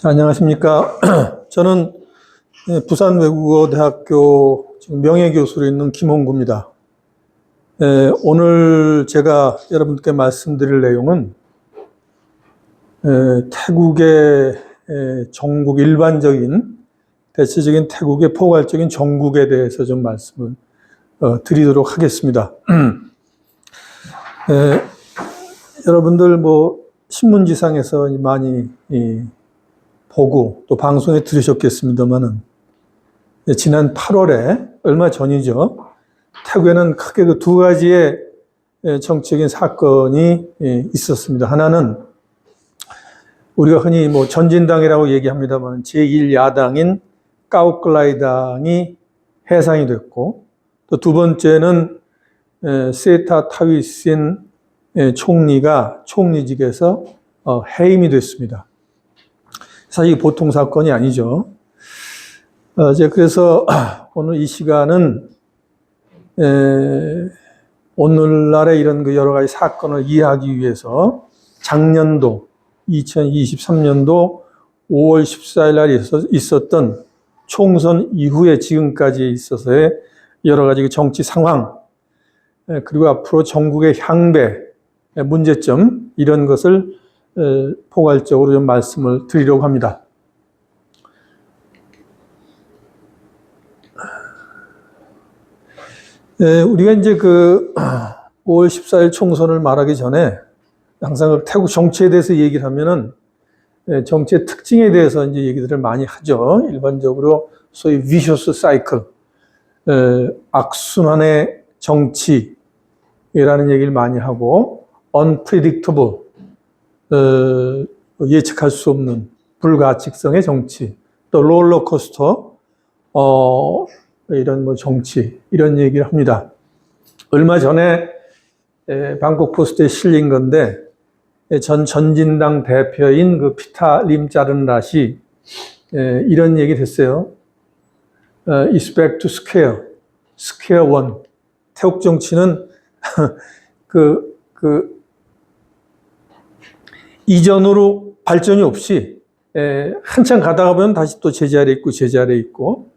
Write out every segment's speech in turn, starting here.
자, 안녕하십니까. 저는 부산외국어대학교 지금 명예교수로 있는 김홍구입니다. 오늘 제가 여러분께 말씀드릴 내용은 태국의 정국, 일반적인 대체적인 태국의 포괄적인 정국에 대해서 좀 말씀을 드리도록 하겠습니다. 여러분들 신문지상에서 많이 보고 또 방송에 들으셨겠습니다만은 지난 8월에 얼마 전이죠. 태국에는 크게 그 두 가지의 정치적인 사건이 있었습니다. 하나는 우리가 흔히 전진당이라고 얘기합니다만 제1야당인 까오클라이 당이 해산이 됐고, 또 두 번째는 세타 타위신 총리가 총리직에서 해임이 됐습니다. 사실 보통 사건이 아니죠. 그래서 오늘 이 시간은 오늘날의 이런 여러 가지 사건을 이해하기 위해서 작년도 2023년도 5월 14일 날 있었던 총선 이후에 지금까지 있어서의 여러 가지 정치 상황, 그리고 앞으로 정국의 향배, 문제점, 이런 것을 포괄적으로 좀 말씀을 드리려고 합니다. 우리가 이제 5월 14일 총선을 말하기 전에 항상 태국 정치에 대해서 얘기를 하면은 정치의 특징에 대해서 이제 얘기들을 많이 하죠. 일반적으로 소위 vicious cycle, 악순환의 정치라는 얘기를 많이 하고, unpredictable, 예측할 수 없는 불가측성의 정치, 또 롤러코스터, 이런 정치, 이런 얘기를 합니다. 얼마 전에 방콕 포스트에 실린 건데, 전진당 대표인 피타 림자른랏이 이런 얘기를 했어요. It's back to square one. 태국 정치는 이전으로 발전이 없이 한참 가다가 보면 다시 또 제자리에 있고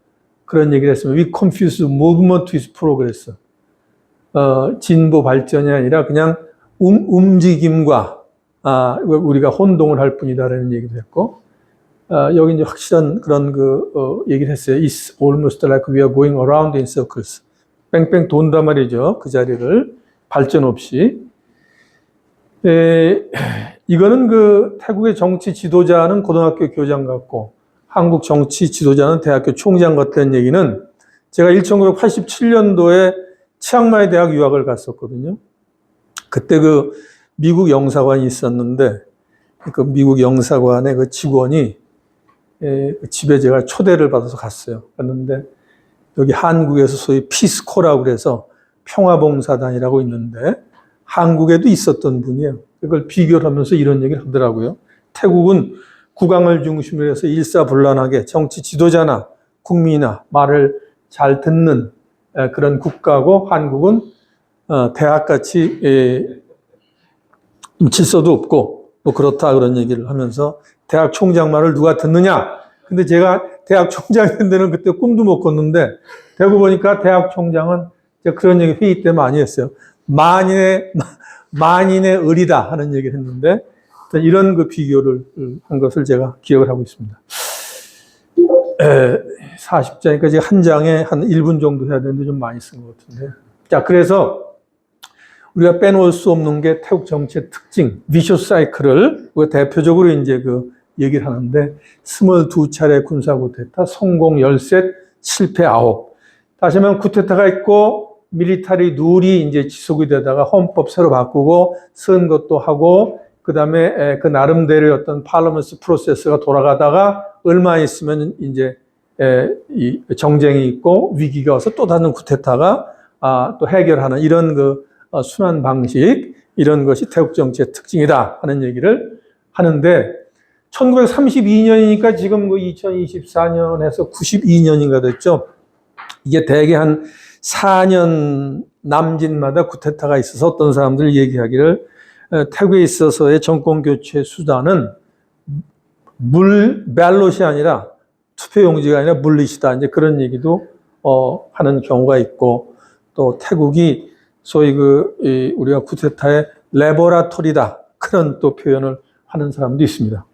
그런 얘기를 했습니다. We confuse movement with progress. 진보 발전이 아니라 그냥 움직임과 우리가 혼동을 할 뿐이다라는 얘기도 했고, 여기 이제 확실한 그런 얘기를 했어요. It's almost like we are going around in circles. 뺑뺑 돈다 말이죠. 그 자리를 발전 없이. 이거는 태국의 정치 지도자는 고등학교 교장 같고 한국 정치 지도자는 대학교 총장 같다는 얘기는, 제가 1987년도에 치앙마이 대학 유학을 갔었거든요. 그때 미국 영사관이 있었는데 미국 영사관의 직원이 집에 제가 초대를 받아서 갔어요. 갔는데 여기 한국에서 소위 피스코라고 그래서 평화봉사단이라고 있는데 한국에도 있었던 분이에요. 그걸 비교를 하면서 이런 얘기를 하더라고요. 태국은 국왕을 중심으로 해서 일사불란하게 정치 지도자나 국민이나 말을 잘 듣는 그런 국가고, 한국은 대학같이 질서도 없고 그렇다, 그런 얘기를 하면서 대학 총장 말을 누가 듣느냐. 근데 제가 대학 총장인 데는 그때 꿈도 못 꿨는데 대고 보니까 대학 총장은 그런 얘기 회의 때 많이 했어요. 만인의 을이다 하는 얘기를 했는데, 이런 비교를 한 것을 제가 기억을 하고 있습니다. 40장이니까 제가 한 장에 한 1분 정도 해야 되는데 좀 많이 쓴 것 같은데. 자, 그래서 우리가 빼놓을 수 없는 게 태국 정치의 특징, vicious cycle을 대표적으로 이제 얘기를 하는데, 22차례 군사 쿠데타, 성공 13, 실패 9. 다시 말하면 쿠데타가 있고 밀리터리 룰이 이제 지속이 되다가 헌법 새로 바꾸고 선거도 하고, 그 다음에 그 나름대로의 어떤 파르먼스 프로세스가 돌아가다가 얼마 있으면 이제 이 정쟁이 있고 위기가 와서 또 다른 쿠데타가 또 해결하는 이런 순환 방식, 이런 것이 태국 정치의 특징이다 하는 얘기를 하는데, 1932년이니까 지금 2024년에서 92년인가 됐죠. 이게 대개 한 4년 남짓마다 쿠데타가 있어서 어떤 사람들이 얘기하기를 태국에 있어서의 정권 교체 수단은 발롯이 아니라 투표용지가 아니라 물릿이다. 이제 그런 얘기도 하는 경우가 있고, 또 태국이 소위 우리가 쿠데타의 레보라토리다. 그런 또 표현을 하는 사람도 있습니다.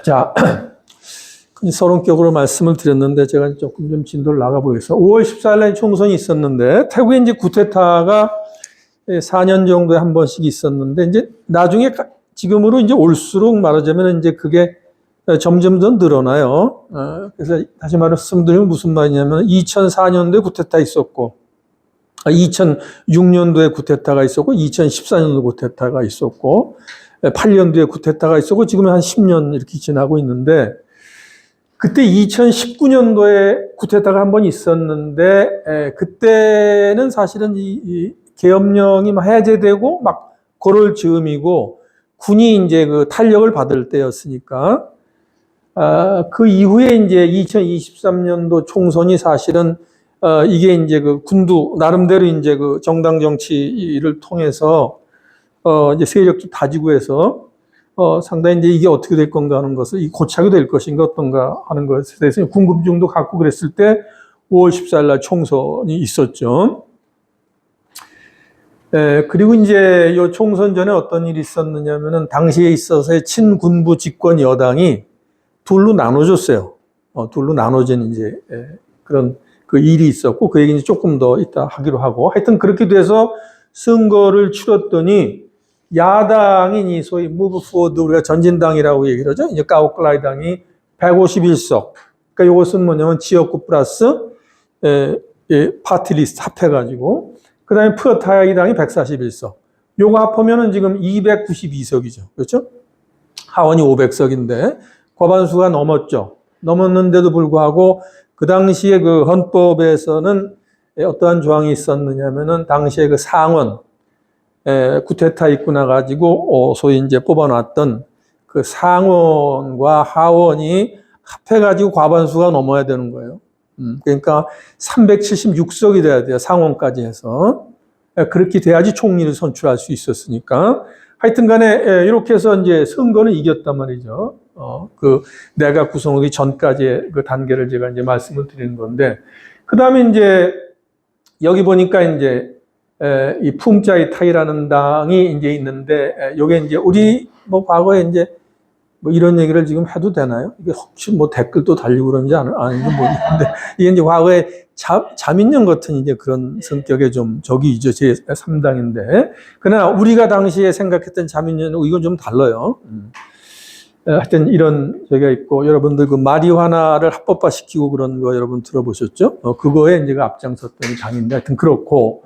자, 서론격으로 말씀을 드렸는데 제가 조금 좀 진도를 나가보겠습니다. 5월 14일에 총선이 있었는데 태국에 이제 쿠데타가 4년 정도에 한 번씩 있었는데 이제 나중에 지금으로 이제 올수록 말하자면 이제 그게 점점 더 늘어나요. 그래서 다시 말씀드리면 무슨 말이냐면 2004년도에 쿠데타 있었고 2006년도에 쿠데타가 있었고 2014년도 쿠데타가 있었고 8년도에 쿠데타가 있었고 지금 한 10년 이렇게 지나고 있는데 그때 2019년도에 쿠데타가 한 번 있었는데 그때는 사실은 이 계엄령이 해제되고 막 그럴 즈음이고 군이 이제 그 탄력을 받을 때였으니까 그 이후에 이제 2023년도 총선이 사실은 이게 이제 그 군도 나름대로 이제 그 정당 정치를 통해서 이제 세력도 다지고 해서 상당히 이제 이게 어떻게 될 건가 하는 것을 이 고착이 될 것인가 어떤가 하는 것에 대해서 궁금증도 갖고 그랬을 때 5월 14일 날 총선이 있었죠. 그리고 이제 이 총선 전에 어떤 일이 있었느냐면은 당시에 있어서의 친군부 집권 여당이 둘로 나눠졌어요. 둘로 나눠진 이제 그런 그 일이 있었고 그 얘기는 조금 더 이따 하기로 하고 하여튼 그렇게 돼서 선거를 치렀더니 야당인 이 소위 무브 포워드 우리가 전진당이라고 얘기를 하죠. 이제 까오클라이 당이 151석. 그러니까 이것은 뭐냐면 지역구 플러스 파티 리스트 합해가지고 그 다음에 푸어타이 당이 141석. 요거 합하면은 지금 292석이죠. 그렇죠? 하원이 500석인데 과반수가 넘었죠. 넘었는데도 불구하고 그 당시에 그 헌법에서는 어떠한 조항이 있었느냐면은 당시에 그 상원 쿠데타 있고 나가지고 소위 이제 뽑아놨던 그 상원과 하원이 합해가지고 과반수가 넘어야 되는 거예요. 그러니까 376석이 돼야 돼요. 상원까지 해서. 그렇게 돼야지 총리를 선출할 수 있었으니까. 하여튼 간에 이렇게 해서 이제 선거는 이겼단 말이죠. 그 내각 구성하기 전까지의 그 단계를 제가 이제 말씀을 드리는 건데. 그 다음에 이제 여기 보니까 이제 이 품짜이 타이라는 당이 이제 있는데, 요게 이제 우리 뭐 과거에 이제 뭐 이런 얘기를 지금 해도 되나요? 이게 혹시 뭐 댓글도 달리고 그런지 아닌지 모르겠는데, 이게 이제 과거에 자민련 같은 이제 그런 성격의 좀 적이죠. 제 3당인데. 그러나 우리가 당시에 생각했던 자민련은 이건 좀 달라요. 하여튼 이런 저기가 있고, 여러분들 그 마리화나를 합법화 시키고 그런 거 여러분 들어보셨죠? 그거에 이제 앞장섰던 당인데, 하여튼 그렇고,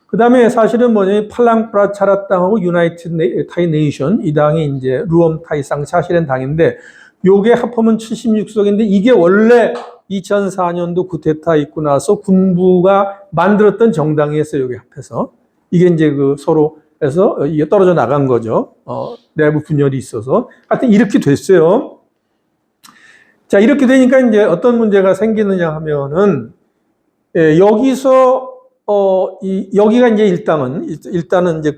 그 다음에 사실은 뭐냐면 팔랑 프라차라 당하고 유나이티드 타이 네이션 이 당이 이제 루엄 타이상 사실은 당인데 요게 합하면 76석인데 이게 원래 2004년도 쿠데타 있고 나서 군부가 만들었던 정당이었어요. 요게 합해서 이게 이제 그 서로 해서 이게 떨어져 나간 거죠. 내부 분열이 있어서 하여튼 이렇게 됐어요. 자 이렇게 되니까 이제 어떤 문제가 생기느냐 하면은 여기서 여기가 이제 일단은 이제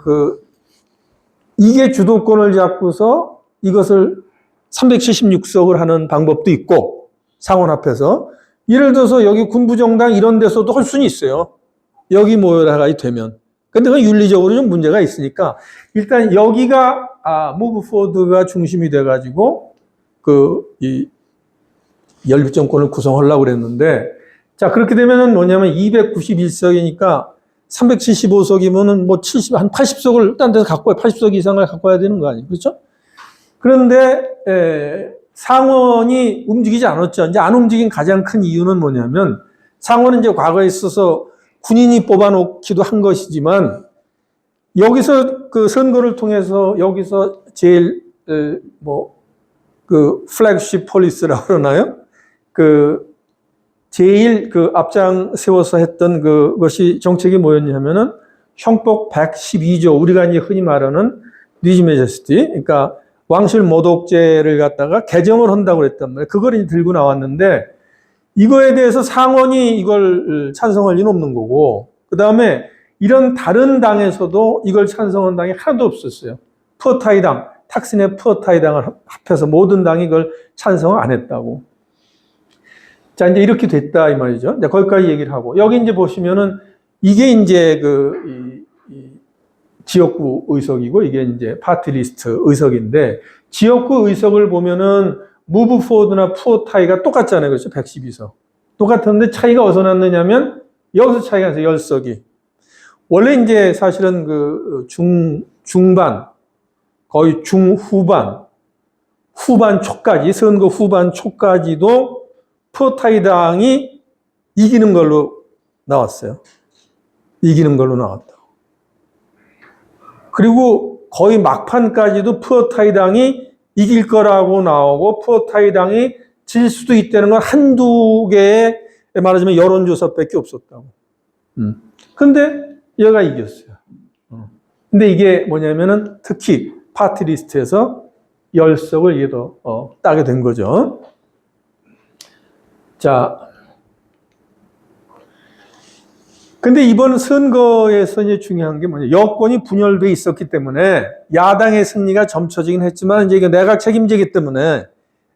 이게 주도권을 잡고서 이것을 376석을 하는 방법도 있고, 상원 앞에서. 예를 들어서 여기 군부정당 이런 데서도 할 수는 있어요. 여기 모여라가 되면. 근데 그건 윤리적으로 좀 문제가 있으니까, 일단 여기가, 무브 포워드가 중심이 돼가지고, 이 연립정권을 구성하려고 그랬는데, 자, 그렇게 되면은 뭐냐면 291석이니까 375석이면은 뭐 한 80석을 딴 데서 갖고 와야, 80석 이상을 갖고 와야 되는 거 아니에요. 그렇죠? 그런데, 상원이 움직이지 않았죠. 이제 안 움직인 가장 큰 이유는 뭐냐면 상원은 이제 과거에 있어서 군인이 뽑아놓기도 한 것이지만 여기서 그 선거를 통해서 여기서 제일, 플래그십 폴리스라고 그러나요? 제일 앞장 세워서 했던 그것이 정책이 뭐였냐면은 형법 112조, 우리가 이제 흔히 말하는 리지 메제스티, 그러니까 왕실 모독죄를 갖다가 개정을 한다고 그랬단 말이에요. 그걸 이제 들고 나왔는데 이거에 대해서 상원이 이걸 찬성할 리는 없는 거고, 그 다음에 이런 다른 당에서도 이걸 찬성한 당이 하나도 없었어요. 푸어타이 당, 탁신의 푸어타이 당을 합해서 모든 당이 그걸 찬성을 안 했다고. 자, 이제 이렇게 됐다, 이 말이죠. 이제 거기까지 얘기를 하고. 여기 이제 보시면은 이게 이제 지역구 의석이고 이게 이제 파티리스트 의석인데 지역구 의석을 보면은 무브 포워드나 푸어타이가 똑같잖아요. 그렇죠? 112석. 똑같은데 차이가 어디서 났느냐면 여기서 차이가 나서 10석이. 원래 이제 사실은 중반, 거의 중후반, 후반 초까지, 선거 후반 초까지도 푸어타이 당이 이기는 걸로 나왔어요. 이기는 걸로 나왔다. 그리고 거의 막판까지도 푸어타이 당이 이길 거라고 나오고 푸어타이 당이 질 수도 있다는 건 한두 개의 말하자면 여론조사밖에 없었다고. 근데 얘가 이겼어요. 근데 이게 뭐냐면은 특히 파티리스트에서 10석을 이게 더 따게 된 거죠. 자. 근데 이번 선거에서 이제 중요한 게 뭐냐. 여권이 분열돼 있었기 때문에 야당의 승리가 점쳐지긴 했지만 이제 이게 내각 책임제이기 때문에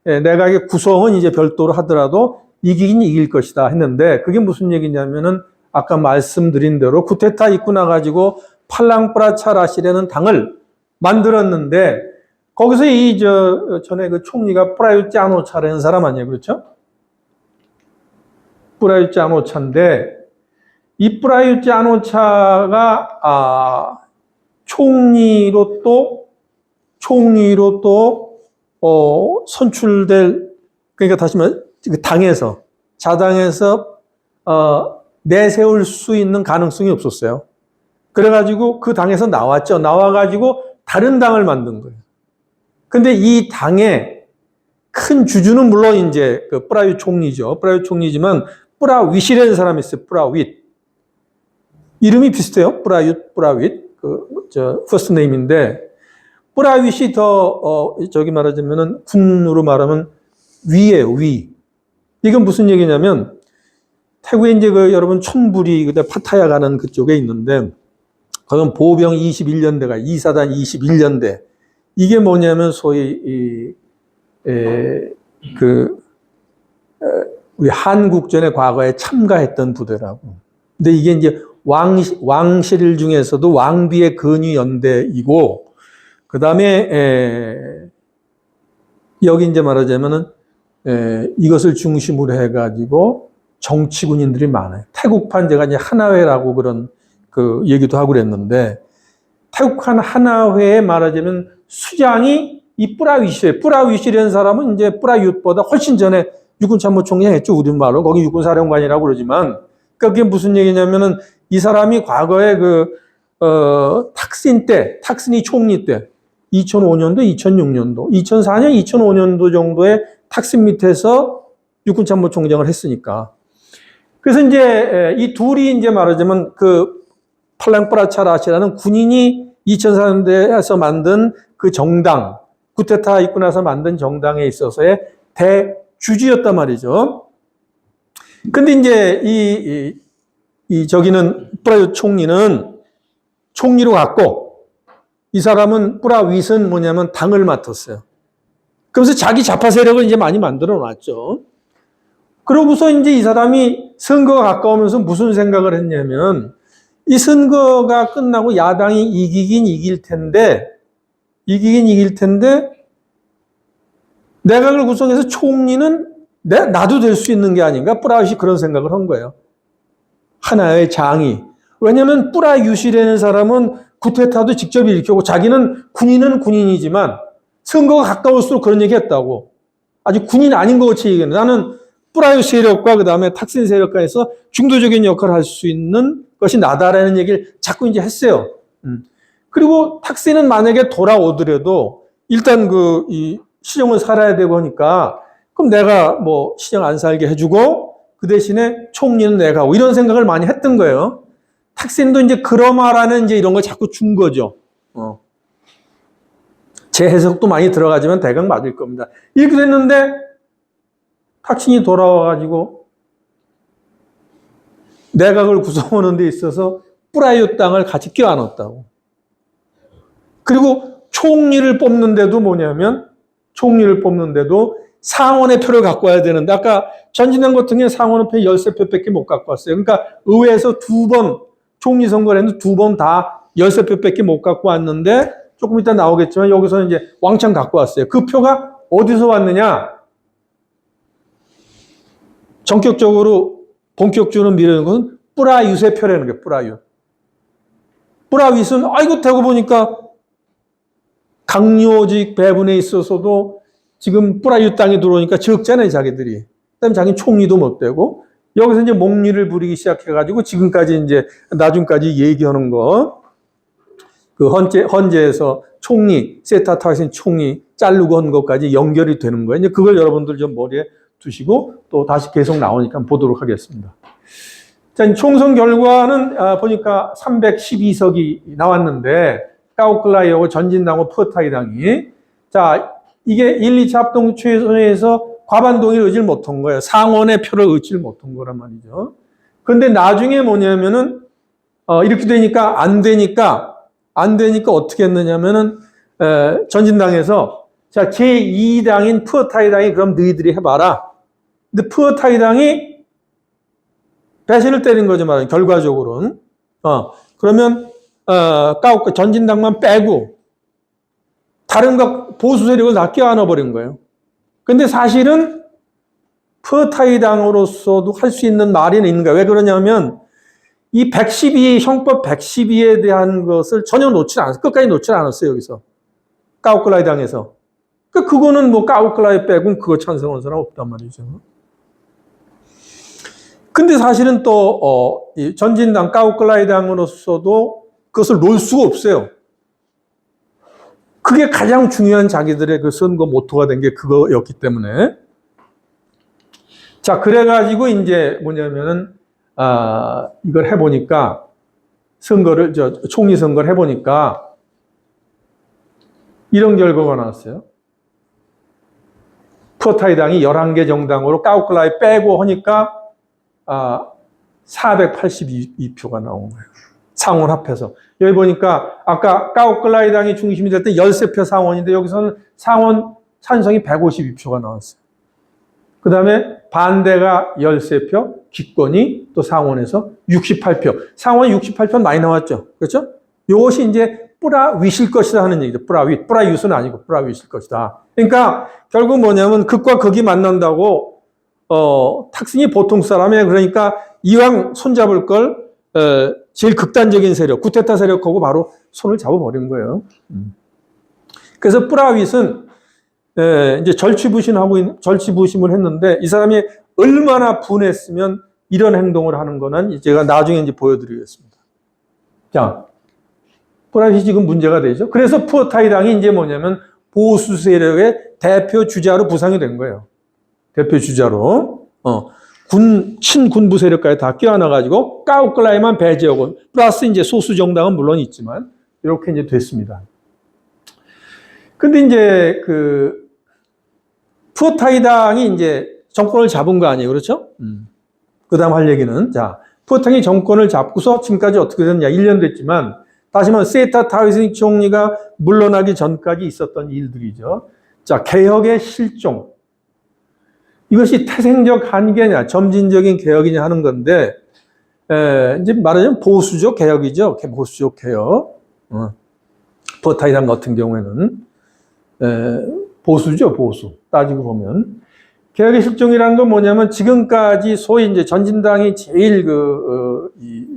내각의 구성은 이제 별도로 하더라도 이기긴 이길 것이다 했는데 그게 무슨 얘기냐면은 아까 말씀드린 대로 쿠데타 있고 나가지고 팔랑프라차라시라는 당을 만들었는데 거기서 전에 그 총리가 프라유트 아노차라는 사람 아니에요. 그렇죠? 프라유트 아노차인데 이 프라유트 아노차가 총리로 또 선출될 그러니까 다시 말해 당에서 자당에서 내세울 수 있는 가능성이 없었어요. 그래가지고 그 당에서 나왔죠. 나와가지고 다른 당을 만든 거예요. 근데 이 당의 큰 주주는 물론 이제 그 프라유 총리죠. 프라유 총리지만 프라윗이라는 사람이 있어요. 프라윗. 이름이 비슷해요. 프라윗. 퍼스트 네임인데 프라윗이 더 저기 말하자면은 군으로 말하면 위예요. 위. 이건 무슨 얘기냐면 태국에 이제 여러분 촌부리 그때 파타야 가는 그쪽에 있는데 거기는 보병 21년대가 이사단 21년대 이게 뭐냐면 소위 우리 한국전에 과거에 참가했던 부대라고. 근데 이게 이제 왕실 중에서도 왕비의 근위 연대이고 그다음에 여기 이제 말하자면은 이것을 중심으로 해가지고 정치군인들이 많아요. 태국판 제가 이제 하나회라고 그런 그 얘기도 하고 그랬는데 태국판 하나회에 말하자면 수장이 이 뿌라윗이에요. 뿌라윗이라는 사람은 이제 뿌라윷보다 훨씬 전에 육군참모총리 했죠. 우리말로 거기 육군사령관이라고 그러지만 그러니까 그게 무슨 얘기냐면은 이 사람이 과거에 탁신이 총리 때 2005년도, 2006년도, 2004년, 2005년도 정도에 탁신 밑에서 육군참모총장을 했으니까. 그래서 이제 이 둘이 이제 말하자면 그 팔랑프라차라시라는 군인이 2004년대에서 만든 그 정당, 쿠데타 있고 나서 만든 정당에 있어서의 대주주였단 말이죠. 근데 이제 저기는 프라윷 총리는 총리로 갔고 이 사람은 뿌라윗은 뭐냐면 당을 맡았어요. 그러면서 자기 좌파 세력을 이제 많이 만들어 놨죠. 그러고서 이제 이 사람이 선거가 가까우면서 무슨 생각을 했냐면 이 선거가 끝나고 야당이 이기긴 이길 텐데 내각을 구성해서 총리는 나도 될 수 있는 게 아닌가? 뿌라윷이 그런 생각을 한 거예요. 하나의 장이. 왜냐하면 뿌라윷이라는 사람은 쿠데타도 직접 일으켰고 자기는 군인은 군인이지만 선거가 가까울수록 그런 얘기 했다고. 아직 군인 아닌 것 같이 얘기하는. 나는 뿌라윷 세력과 그 다음에 탁신 세력과에서 중도적인 역할을 할 수 있는 것이 나다라는 얘기를 자꾸 이제 했어요. 그리고 탁신은 만약에 돌아오더라도 일단 이 시정을 살아야 되고 하니까 그럼 내가 뭐 시정 안 살게 해주고 그 대신에 총리는 내가 하고 이런 생각을 많이 했던 거예요. 탁신도 이제 그러마라는 이제 이런 걸 자꾸 준 거죠. 제 해석도 많이 들어가지만 대강 맞을 겁니다. 이렇게 됐는데 탁신이 돌아와가지고 내각을 구성하는 데 있어서 뿌라윷 당을 같이 껴안았다고. 그리고 총리를 뽑는데도 뭐냐면, 총리를 뽑는데도 상원의 표를 갖고 와야 되는데, 아까 전진당 같은 경우에 상원의 표 13표밖에 못 갖고 왔어요. 그러니까 의회에서 두 번, 총리 선거를 했는데 두 번 다 13표밖에 못 갖고 왔는데, 조금 이따 나오겠지만 여기서 이제 왕창 갖고 왔어요. 그 표가 어디서 왔느냐? 전격적으로 본격적으로 밀어내는 것은 뿌라윳의 표라는 거예요. 뿌라윳. 뿌라윳은 아이고 되고 보니까 강요직 배분에 있어서도 지금 뿌라윳 땅에 들어오니까 적잖아요, 자기들이. 그다음에 자기는 총리도 못 되고 여기서 이제 몽리를 부리기 시작해가지고 지금까지 이제 나중까지 얘기하는 거. 그 헌재에서 총리, 세타타신 총리 자르고 한 것까지 연결이 되는 거예요. 이제 그걸 여러분들 좀 머리에 두시고 또 다시 계속 나오니까 보도록 하겠습니다. 자, 총선 결과는 보니까 312석이 나왔는데 까오클라이하고 전진당하고 퍼타이당이 자 이게 1, 2차 합동 최선에서 과반 동의를 얻지를 못한 거예요. 상원의 표를 얻지를 못한 거란 말이죠. 그런데 나중에 뭐냐면은 이렇게 되니까 안 되니까 어떻게 했느냐면은 전진당에서 자 제2당인 푸어타이당이 그럼 너희들이 해봐라. 근데 푸어타이당이 배신을 때린 거죠, 말이에요. 결과적으로는. 그러면 전진당만 빼고 다른 보수 세력을 다 껴안아 버린 거예요. 근데 사실은 푸어타이당으로서도 할 수 있는 말이 있는 거예요. 왜 그러냐면 이 112, 형법 112에 대한 것을 전혀 놓지 않았어요. 끝까지 놓지 않았어요, 여기서. 까오클라이 당에서. 그거는 뭐 까오클라이 빼고는 그거 찬성한 사람 없단 말이죠. 근데 사실은 또, 이 전진당, 까오클라이 당으로서도 그것을 놓을 수가 없어요. 그게 가장 중요한 자기들의 그 선거 모토가 된 게 그거였기 때문에. 자, 그래가지고 이제 뭐냐면은, 이걸 해보니까, 총리 선거를 해보니까, 이런 결과가 나왔어요. 푸어타이당이 11개 정당으로 까오클라이 빼고 하니까, 482표가 나온 거예요. 상원 합해서. 여기 보니까, 아까 까오클라이당이 중심이 될 때 13표 상원인데, 여기서는 상원 찬성이 152표가 나왔어요. 그 다음에 반대가 13표, 기권이 또 상원에서 68표. 상원 68표 많이 나왔죠. 그렇죠? 이것이 이제 뿌라윳일 것이다 하는 얘기죠. 뿌라윳은 아니고 뿌라윳일 것이다. 그러니까 결국 뭐냐면 극과 극이 만난다고 탁신이 보통 사람이야. 그러니까 이왕 손잡을 걸 제일 극단적인 세력, 구테타 세력하고 바로 손을 잡아버린 거예요. 그래서 뿌라윳은 이제 절치부심을 했는데 이 사람이 얼마나 분했으면 이런 행동을 하는 거는 제가 나중에 이제 보여드리겠습니다. 자, 뿌라윳이 지금 문제가 되죠. 그래서 푸어타이당이 이제 뭐냐면 보수 세력의 대표 주자로 부상이 된 거예요. 대표 주자로. 친군부 세력까지 다 껴안아가지고 까오클라이만 배제하고 플러스 이제 소수 정당은 물론 있지만 이렇게 이제 됐습니다. 근데 이제 푸어타이당이 이제 정권을 잡은 거 아니에요. 그렇죠? 그 다음 할 얘기는, 자, 푸어타이당이 정권을 잡고서 지금까지 어떻게 됐냐. 1년 됐지만, 다시 말해, 세타타위신 총리가 물러나기 전까지 있었던 일들이죠. 자, 개혁의 실종. 이것이 태생적 한계냐, 점진적인 개혁이냐 하는 건데, 이제 말하자면 보수적 개혁이죠. 보수적 개혁. 푸어타이당 같은 경우에는. 보수죠, 보수. 따지고 보면. 개혁의 실종이라는 건 뭐냐면 지금까지 소위 이제 전진당이 제일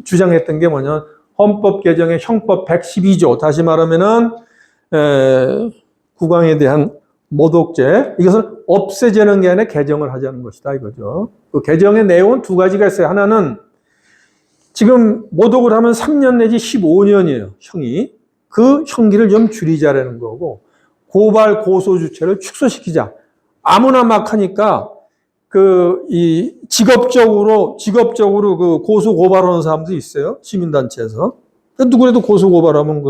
주장했던 게 뭐냐면 헌법 개정의 형법 112조. 다시 말하면은, 국왕에 대한 모독죄. 이것을 없애자는 게 아니라 개정을 하자는 것이다, 이거죠. 그 개정의 내용은 두 가지가 있어요. 하나는 지금 모독을 하면 3년 내지 15년이에요, 형이. 그 형기를 좀 줄이자라는 거고, 고발 고소 주체를 축소시키자. 아무나 막 하니까 직업적으로 그 고소 고발하는 사람도 있어요. 시민단체에서. 누구라도 고소 고발하면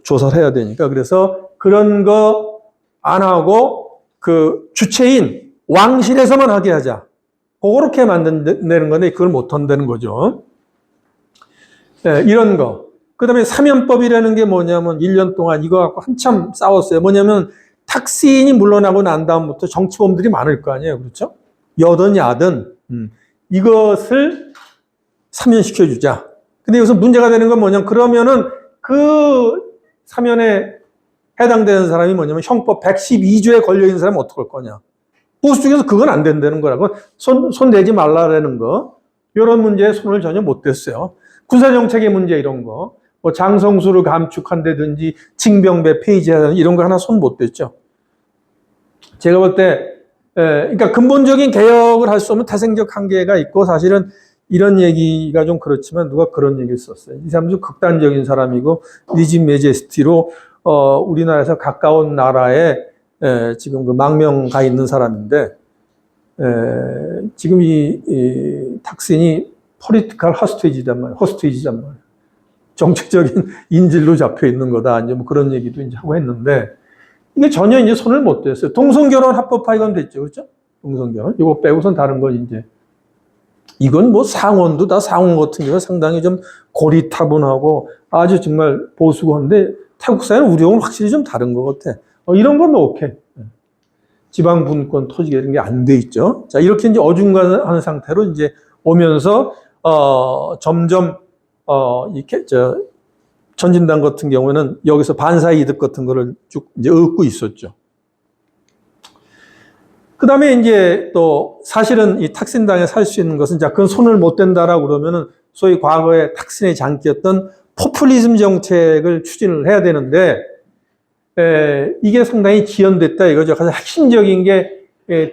조사를 해야 되니까. 그래서 그런 거 안 하고 주체인 왕실에서만 하게 하자. 그렇게 만드는 건데 그걸 못 한다는 거죠. 네, 이런 거. 그다음에 사면법이라는 게 뭐냐면 1년 동안 이거 갖고 한참 싸웠어요. 뭐냐면 탁신이 물러나고 난 다음부터 정치범들이 많을 거 아니에요. 그렇죠? 여든 야든 이것을 사면시켜주자. 근데 여기서 문제가 되는 건 뭐냐면 그러면은 그 사면에 해당되는 사람이 뭐냐면 형법 112조에 걸려있는 사람은 어떡할 거냐. 보수 쪽에서 그건 안 된다는 거라고. 손 내지 말라라는 거. 이런 문제에 손을 전혀 못 댔어요. 군사정책의 문제 이런 거. 뭐 장성수를 감축한다든지 징병배 폐지하다든지 이런 거 하나 손 못 댔죠. 제가 볼 때 그러니까 근본적인 개혁을 할 수 없는 태생적 한계가 있고 사실은 이런 얘기가 좀 그렇지만 누가 그런 얘기를 썼어요. 이 사람도 극단적인 사람이고 리진 메제스티로 우리나라에서 가까운 나라에 지금 그 망명 가 있는 사람인데 지금 이 탁신이 포리티컬 허스테이지단 말이에요. 정치적인 인질로 잡혀 있는 거다. 이제 뭐 그런 얘기도 이제 하고 했는데 이게 전혀 이제 손을 못 댔어요. 동성결혼 합법화가 됐죠, 그렇죠? 동성결혼 이거 빼고선 다른 건 이제 이건 뭐 상원도 다 상원 같은 경우 상당히 좀 고리타분하고 아주 정말 보수건데 태국 사회는 우리하고는 확실히 좀 다른 것 같아. 이런 건 오케이. 지방 분권 토지가 이런 게 안 돼 있죠. 자, 이렇게 이제 어중간한 상태로 이제 오면서, 점점, 이렇게, 전진당 같은 경우에는 여기서 반사 이득 같은 거를 쭉 이제 얻고 있었죠. 그 다음에 이제 또 사실은 이 탁신당에 살 수 있는 것은 자, 그건 손을 못 댄다라고 그러면은 소위 과거에 탁신의 장기였던 포퓰리즘 정책을 추진을 해야 되는데, 이게 상당히 지연됐다 이거죠. 가장 핵심적인 게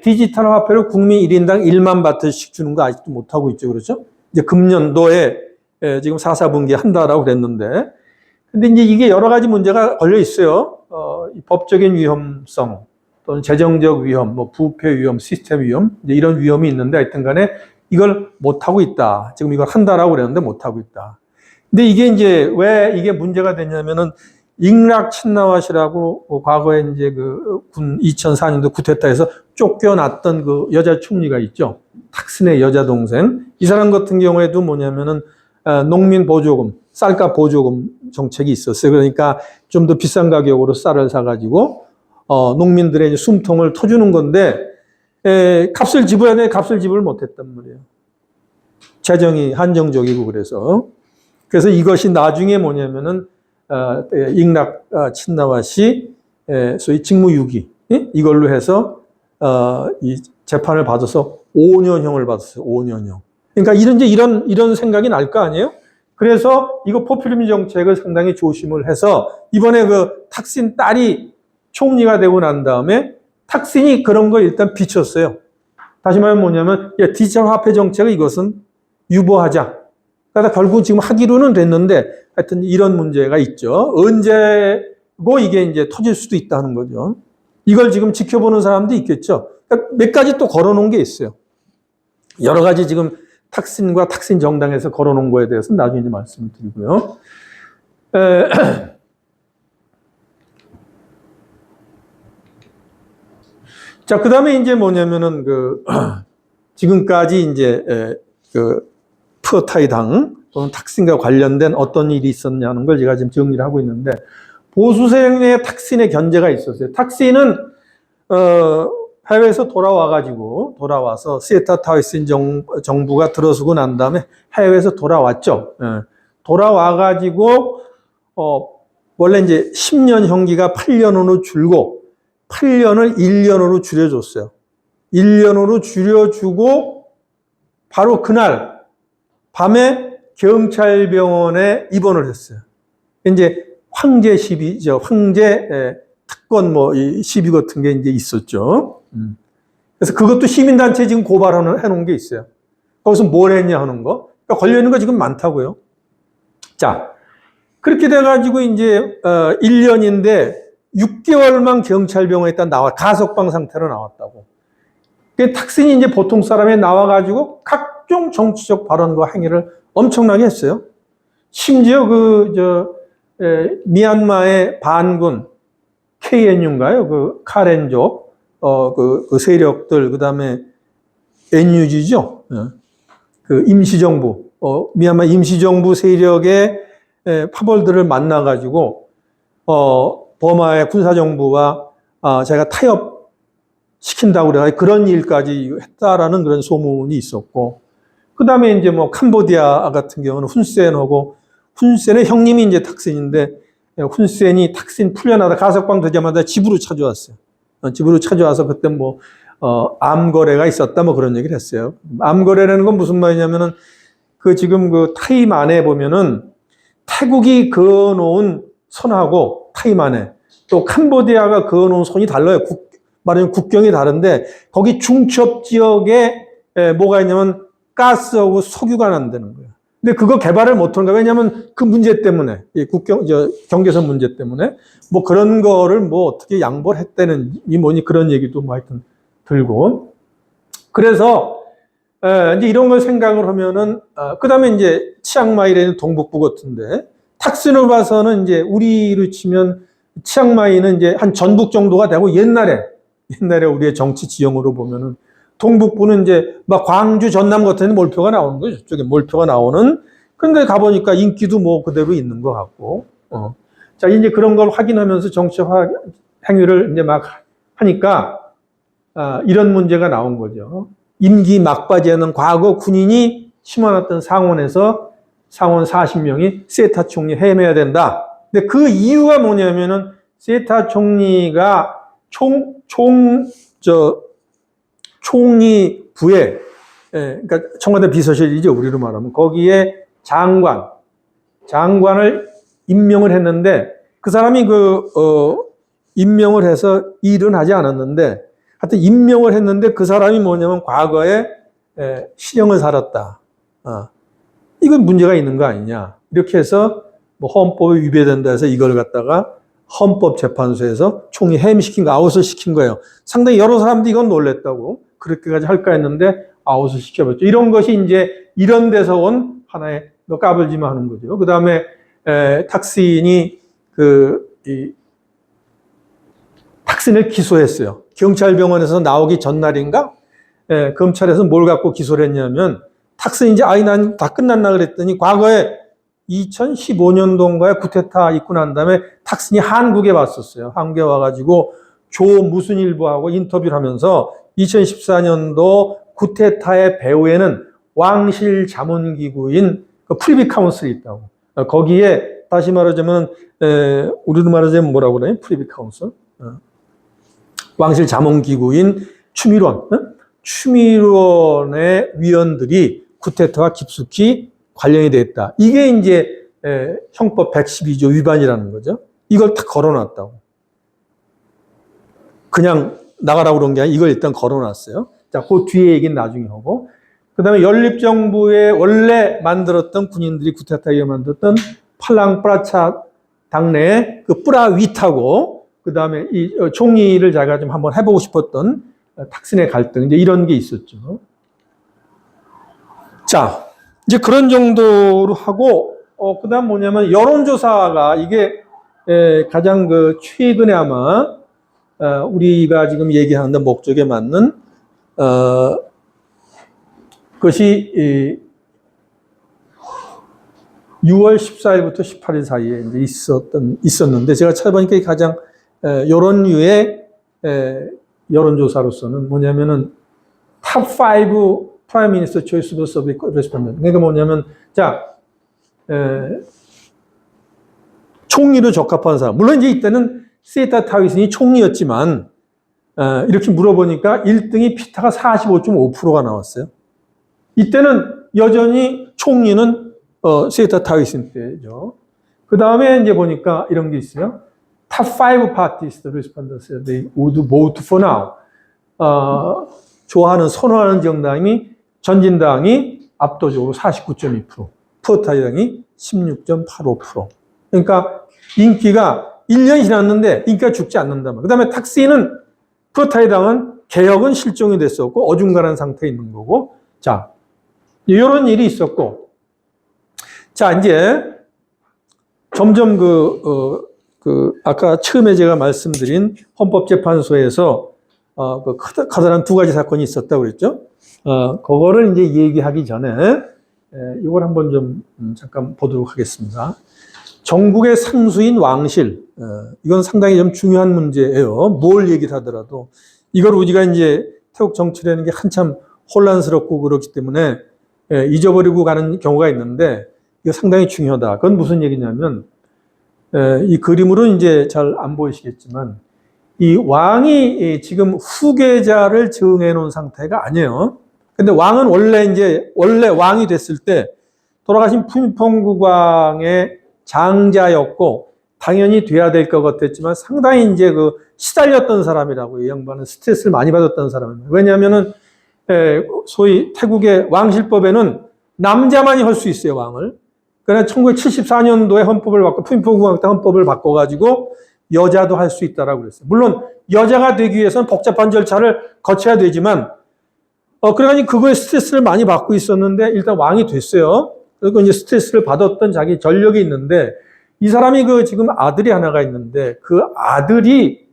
디지털 화폐로 국민 1인당 1만 바트씩 주는 거 아직도 못하고 있죠. 그렇죠? 이제 금년도에 지금 4, 4분기에 한다라고 그랬는데, 근데 이제 이게 여러 가지 문제가 걸려 있어요. 법적인 위험성, 또는 재정적 위험, 뭐 부패 위험, 시스템 위험, 이제 이런 위험이 있는데 하여튼 간에 이걸 못하고 있다. 지금 이걸 한다라고 그랬는데 못하고 있다. 근데 이게 이제 왜 이게 문제가 되냐면은 잉락 친나왓이라고 과거에 이제 그 군 2004년도 쿠데타에서 쫓겨났던 그 여자 총리가 있죠. 탁신의 여자 동생. 이 사람 같은 경우에도 뭐냐면은 농민 보조금, 쌀값 보조금 정책이 있었어요. 그러니까 좀 더 비싼 가격으로 쌀을 사가지고 농민들의 이제 숨통을 터주는 건데 값을 지불해야 되는데 값을 지불을 못했단 말이에요. 재정이 한정적이고 그래서 이것이 나중에 뭐냐면은 잉락 친나왓이 소위 직무유기 이걸로 해서 이 재판을 받아서 5년형을 받았어요. 5년형. 그러니까 이런 생각이 날 거 아니에요? 그래서 이거 포퓰리즘 정책을 상당히 조심을 해서 이번에 그 탁신 딸이 총리가 되고 난 다음에 탁신이 그런 거 일단 비쳤어요. 다시 말하면 뭐냐면 디지털 화폐 정책을 이것은 유보하자. 그러니까 결국 지금 하기로는 됐는데 하여튼 이런 문제가 있죠. 언제고 이게 이제 터질 수도 있다는 거죠. 이걸 지금 지켜보는 사람도 있겠죠. 그러니까 몇 가지 또 걸어놓은 게 있어요. 여러 가지 지금 탁신과 탁신 정당에서 걸어놓은 거에 대해서 나중에 말씀을 드리고요. 자, 그 다음에 이제 뭐냐면은 지금까지 이제 푸어타이 당 또는 탁신과 관련된 어떤 일이 있었냐는 걸 제가 지금 정리를 하고 있는데 보수 세력 내에 탁신의 견제가 있었어요. 탁신은 해외에서 돌아와서 시에타 타이신 정부가 들어서고 난 다음에 해외에서 돌아왔죠. 돌아와가지고 원래 이제 10년 형기가 8년으로 줄고 8년을 1년으로 줄여줬어요. 1년으로 줄여주고 바로 그날 밤에 경찰병원에 입원을 했어요. 이제 황제 시비죠. 황제 특권 이 시비 같은 게 이제 있었죠. 그래서 그것도 시민단체 지금 해놓은 게 있어요. 거기서 뭘 했냐 하는 거. 그러니까 걸려있는 거 지금 많다고요. 자, 그렇게 돼가지고 이제 1년인데 6개월만 경찰병원에 있다 가석방 상태로 나왔다고. 탁신이 이제 보통 사람이 나와가지고 각종 정치적 발언과 행위를 엄청나게 했어요. 심지어 미얀마의 반군 KNU인가요? 그 카렌족 그 세력들 그다음에 NUG죠. 그 임시정부 미얀마 임시정부 세력의 파벌들을 만나가지고 버마의 군사정부와 제가 타협시킨다고 그래서 그런 일까지 했다라는 그런 소문이 있었고, 그 다음에 이제 뭐 캄보디아 같은 경우는 훈센하고, 훈센의 형님이 이제 탁신인데, 훈센이 탁신 풀려나다 가석방 되자마자 집으로 찾아왔어요. 집으로 찾아와서 그때 뭐 암거래가 있었다 뭐 그런 얘기를 했어요. 암거래라는 건 무슨 말이냐면은 그 지금 그 타이만에 보면은 태국이 그어놓은 선하고 타이만에 또 캄보디아가 그어놓은 선이 달라요. 말하자면 국경이 다른데 거기 중첩 지역에 뭐가 있냐면 가스하고 석유가 난다는 거예요. 근데 그거 개발을 못하는 거예요. 왜냐하면 그 문제 때문에, 이 경계선 문제 때문에 뭐 그런 거를 뭐 어떻게 양보를 했다는 이 뭐니 그런 얘기도 뭐 하여튼 들고. 그래서 이제 이런 걸 생각을 하면은 그 다음에 이제 치앙마이라는 동북부 같은데 탁신을 봐서는 이제 우리로 치면 치앙마이는 이제 한 전북 정도가 되고 옛날에 우리의 정치 지형으로 보면은 동북부는 이제 막 광주, 전남 같은 데 몰표가 나오는 거죠. 저쪽에 몰표가 나오는. 그런데 가보니까 인기도 뭐 그대로 있는 것 같고. 자, 이제 그런 걸 확인하면서 정치 행위를 이제 막 하니까, 이런 문제가 나온 거죠. 임기 막바지에는 과거 군인이 심어놨던 상원에서 상원 40명이 세타 총리 해임해야 된다. 근데 그 이유가 뭐냐면은 세타 총리가 총리부에, 그러니까 청와대 비서실이죠. 우리로 말하면. 거기에 장관을 임명을 했는데 그 사람이 임명을 해서 일은 하지 않았는데 하여튼 임명을 했는데 그 사람이 뭐냐면 과거에 실형을 살았다. 이건 문제가 있는 거 아니냐. 이렇게 해서 뭐 헌법에 위배된다 해서 이걸 갖다가 헌법재판소에서 총리 해임시킨 거, 아웃을 시킨 거예요. 상당히 여러 사람들이 이건 놀랬다고. 그렇게까지 할까 했는데 아웃을 시켜버렸죠. 이런 것이 이제 이런 데서 온 하나의 까불지마 하는 거죠. 그 다음에 탁신이 탁신을 기소했어요. 경찰병원에서 나오기 전날인가? 검찰에서 뭘 갖고 기소를 했냐면 탁신이 이제 난 다 끝났나 그랬더니 과거에 2015년도인가에 쿠데타 있고 난 다음에 탁신이 한국에 왔었어요. 한국에 와가지고 조무순일보하고 인터뷰를 하면서 2014년도 쿠데타의 배후에는 왕실 자문기구인 프리비 카운슬이 있다고. 거기에 다시 말하자면 우리로 말하자면 뭐라고 그래요? 프리비 카운슬. 왕실 자문기구인 추미론의 위원들이 쿠데타와 깊숙이 관련이 됐다. 이게 이제 형법 112조 위반이라는 거죠. 이걸 다 걸어놨다고. 그냥 나가라고 그런 게 아니라 이걸 일단 걸어놨어요. 자, 그 뒤에 얘기는 나중에 하고. 그 다음에 연립정부에 원래 만들었던 군인들이 쿠데타에 만들었던 팔랑프라차 당내에 그 뿌라위타고, 그 다음에 이 총리를 자기가 좀 한번 해보고 싶었던 탁신의 갈등, 이제 이런 게 있었죠. 자, 이제 그런 정도로 하고, 그 다음 뭐냐면 여론조사가 이게 가장 최근에 아마 우리가 지금 얘기하는 목적에 맞는 그것이 6월 14일부터 18일 사이에 이제 있었는데 제가 찾아보니까 가장 이런 류의 여론조사로서는 뭐냐면은 탑5 프라임 미니스터 초이스 오브 서비스 레스폰던트. 그러니까 뭐냐면 자 총리로 적합한 사람. 물론 이제 이때는 세타 타위슨이 총리였지만 이렇게 물어보니까 1등이 피타가 45.5%가 나왔어요. 이때는 여전히 총리는 세타 타위슨 때죠. 그 다음에 이제 보니까 이런 게 있어요. 탑5 parties, the respondents, they would vote for now. 좋아하는, 선호하는 정당이 전진당이 압도적으로 49.2%, 푸어타이당이 16.85%. 그러니까 인기가 1년이 지났는데 인기가 죽지 않는다. 그 다음에 탁신은 푸어타이당은 개혁은 실종이 됐었고 어중간한 상태에 있는 거고. 자, 이런 일이 있었고. 자, 이제 점점 아까 처음에 제가 말씀드린 헌법재판소에서 커다란 두 가지 사건이 있었다고 그랬죠. 그거를 이제 얘기하기 전에 이걸 한번 좀 잠깐 보도록 하겠습니다. 전국의 상수인 왕실, 이건 상당히 좀 중요한 문제예요. 뭘 얘기를 하더라도. 이걸 우리가 이제 태국 정치라는 게 한참 혼란스럽고 그렇기 때문에 잊어버리고 가는 경우가 있는데, 이거 상당히 중요하다. 그건 무슨 얘기냐면, 이 그림으로 이제 잘 안 보이시겠지만, 이 왕이 지금 후계자를 정해 놓은 상태가 아니에요. 근데 왕은 원래 왕이 됐을 때 돌아가신 푸미퐁국왕의 장자였고, 당연히 돼야 될 것 같았지만 상당히 이제 그 시달렸던 사람이라고, 이 양반은 스트레스를 많이 받았던 사람입니다. 왜냐하면은, 소위 태국의 왕실법에는 남자만이 할 수 있어요, 왕을. 그러나 1974년도에 헌법을 바꿔, 푸미퐁국왕 때 헌법을 바꿔가지고 여자도 할 수 있다라고 그랬어요. 물론 여자가 되기 위해서는 복잡한 절차를 거쳐야 되지만, 그러니 그거에 스트레스를 많이 받고 있었는데 일단 왕이 됐어요. 그리고 이제 스트레스를 받았던 자기 전력이 있는데, 이 사람이 지금 아들이 하나가 있는데, 그 아들이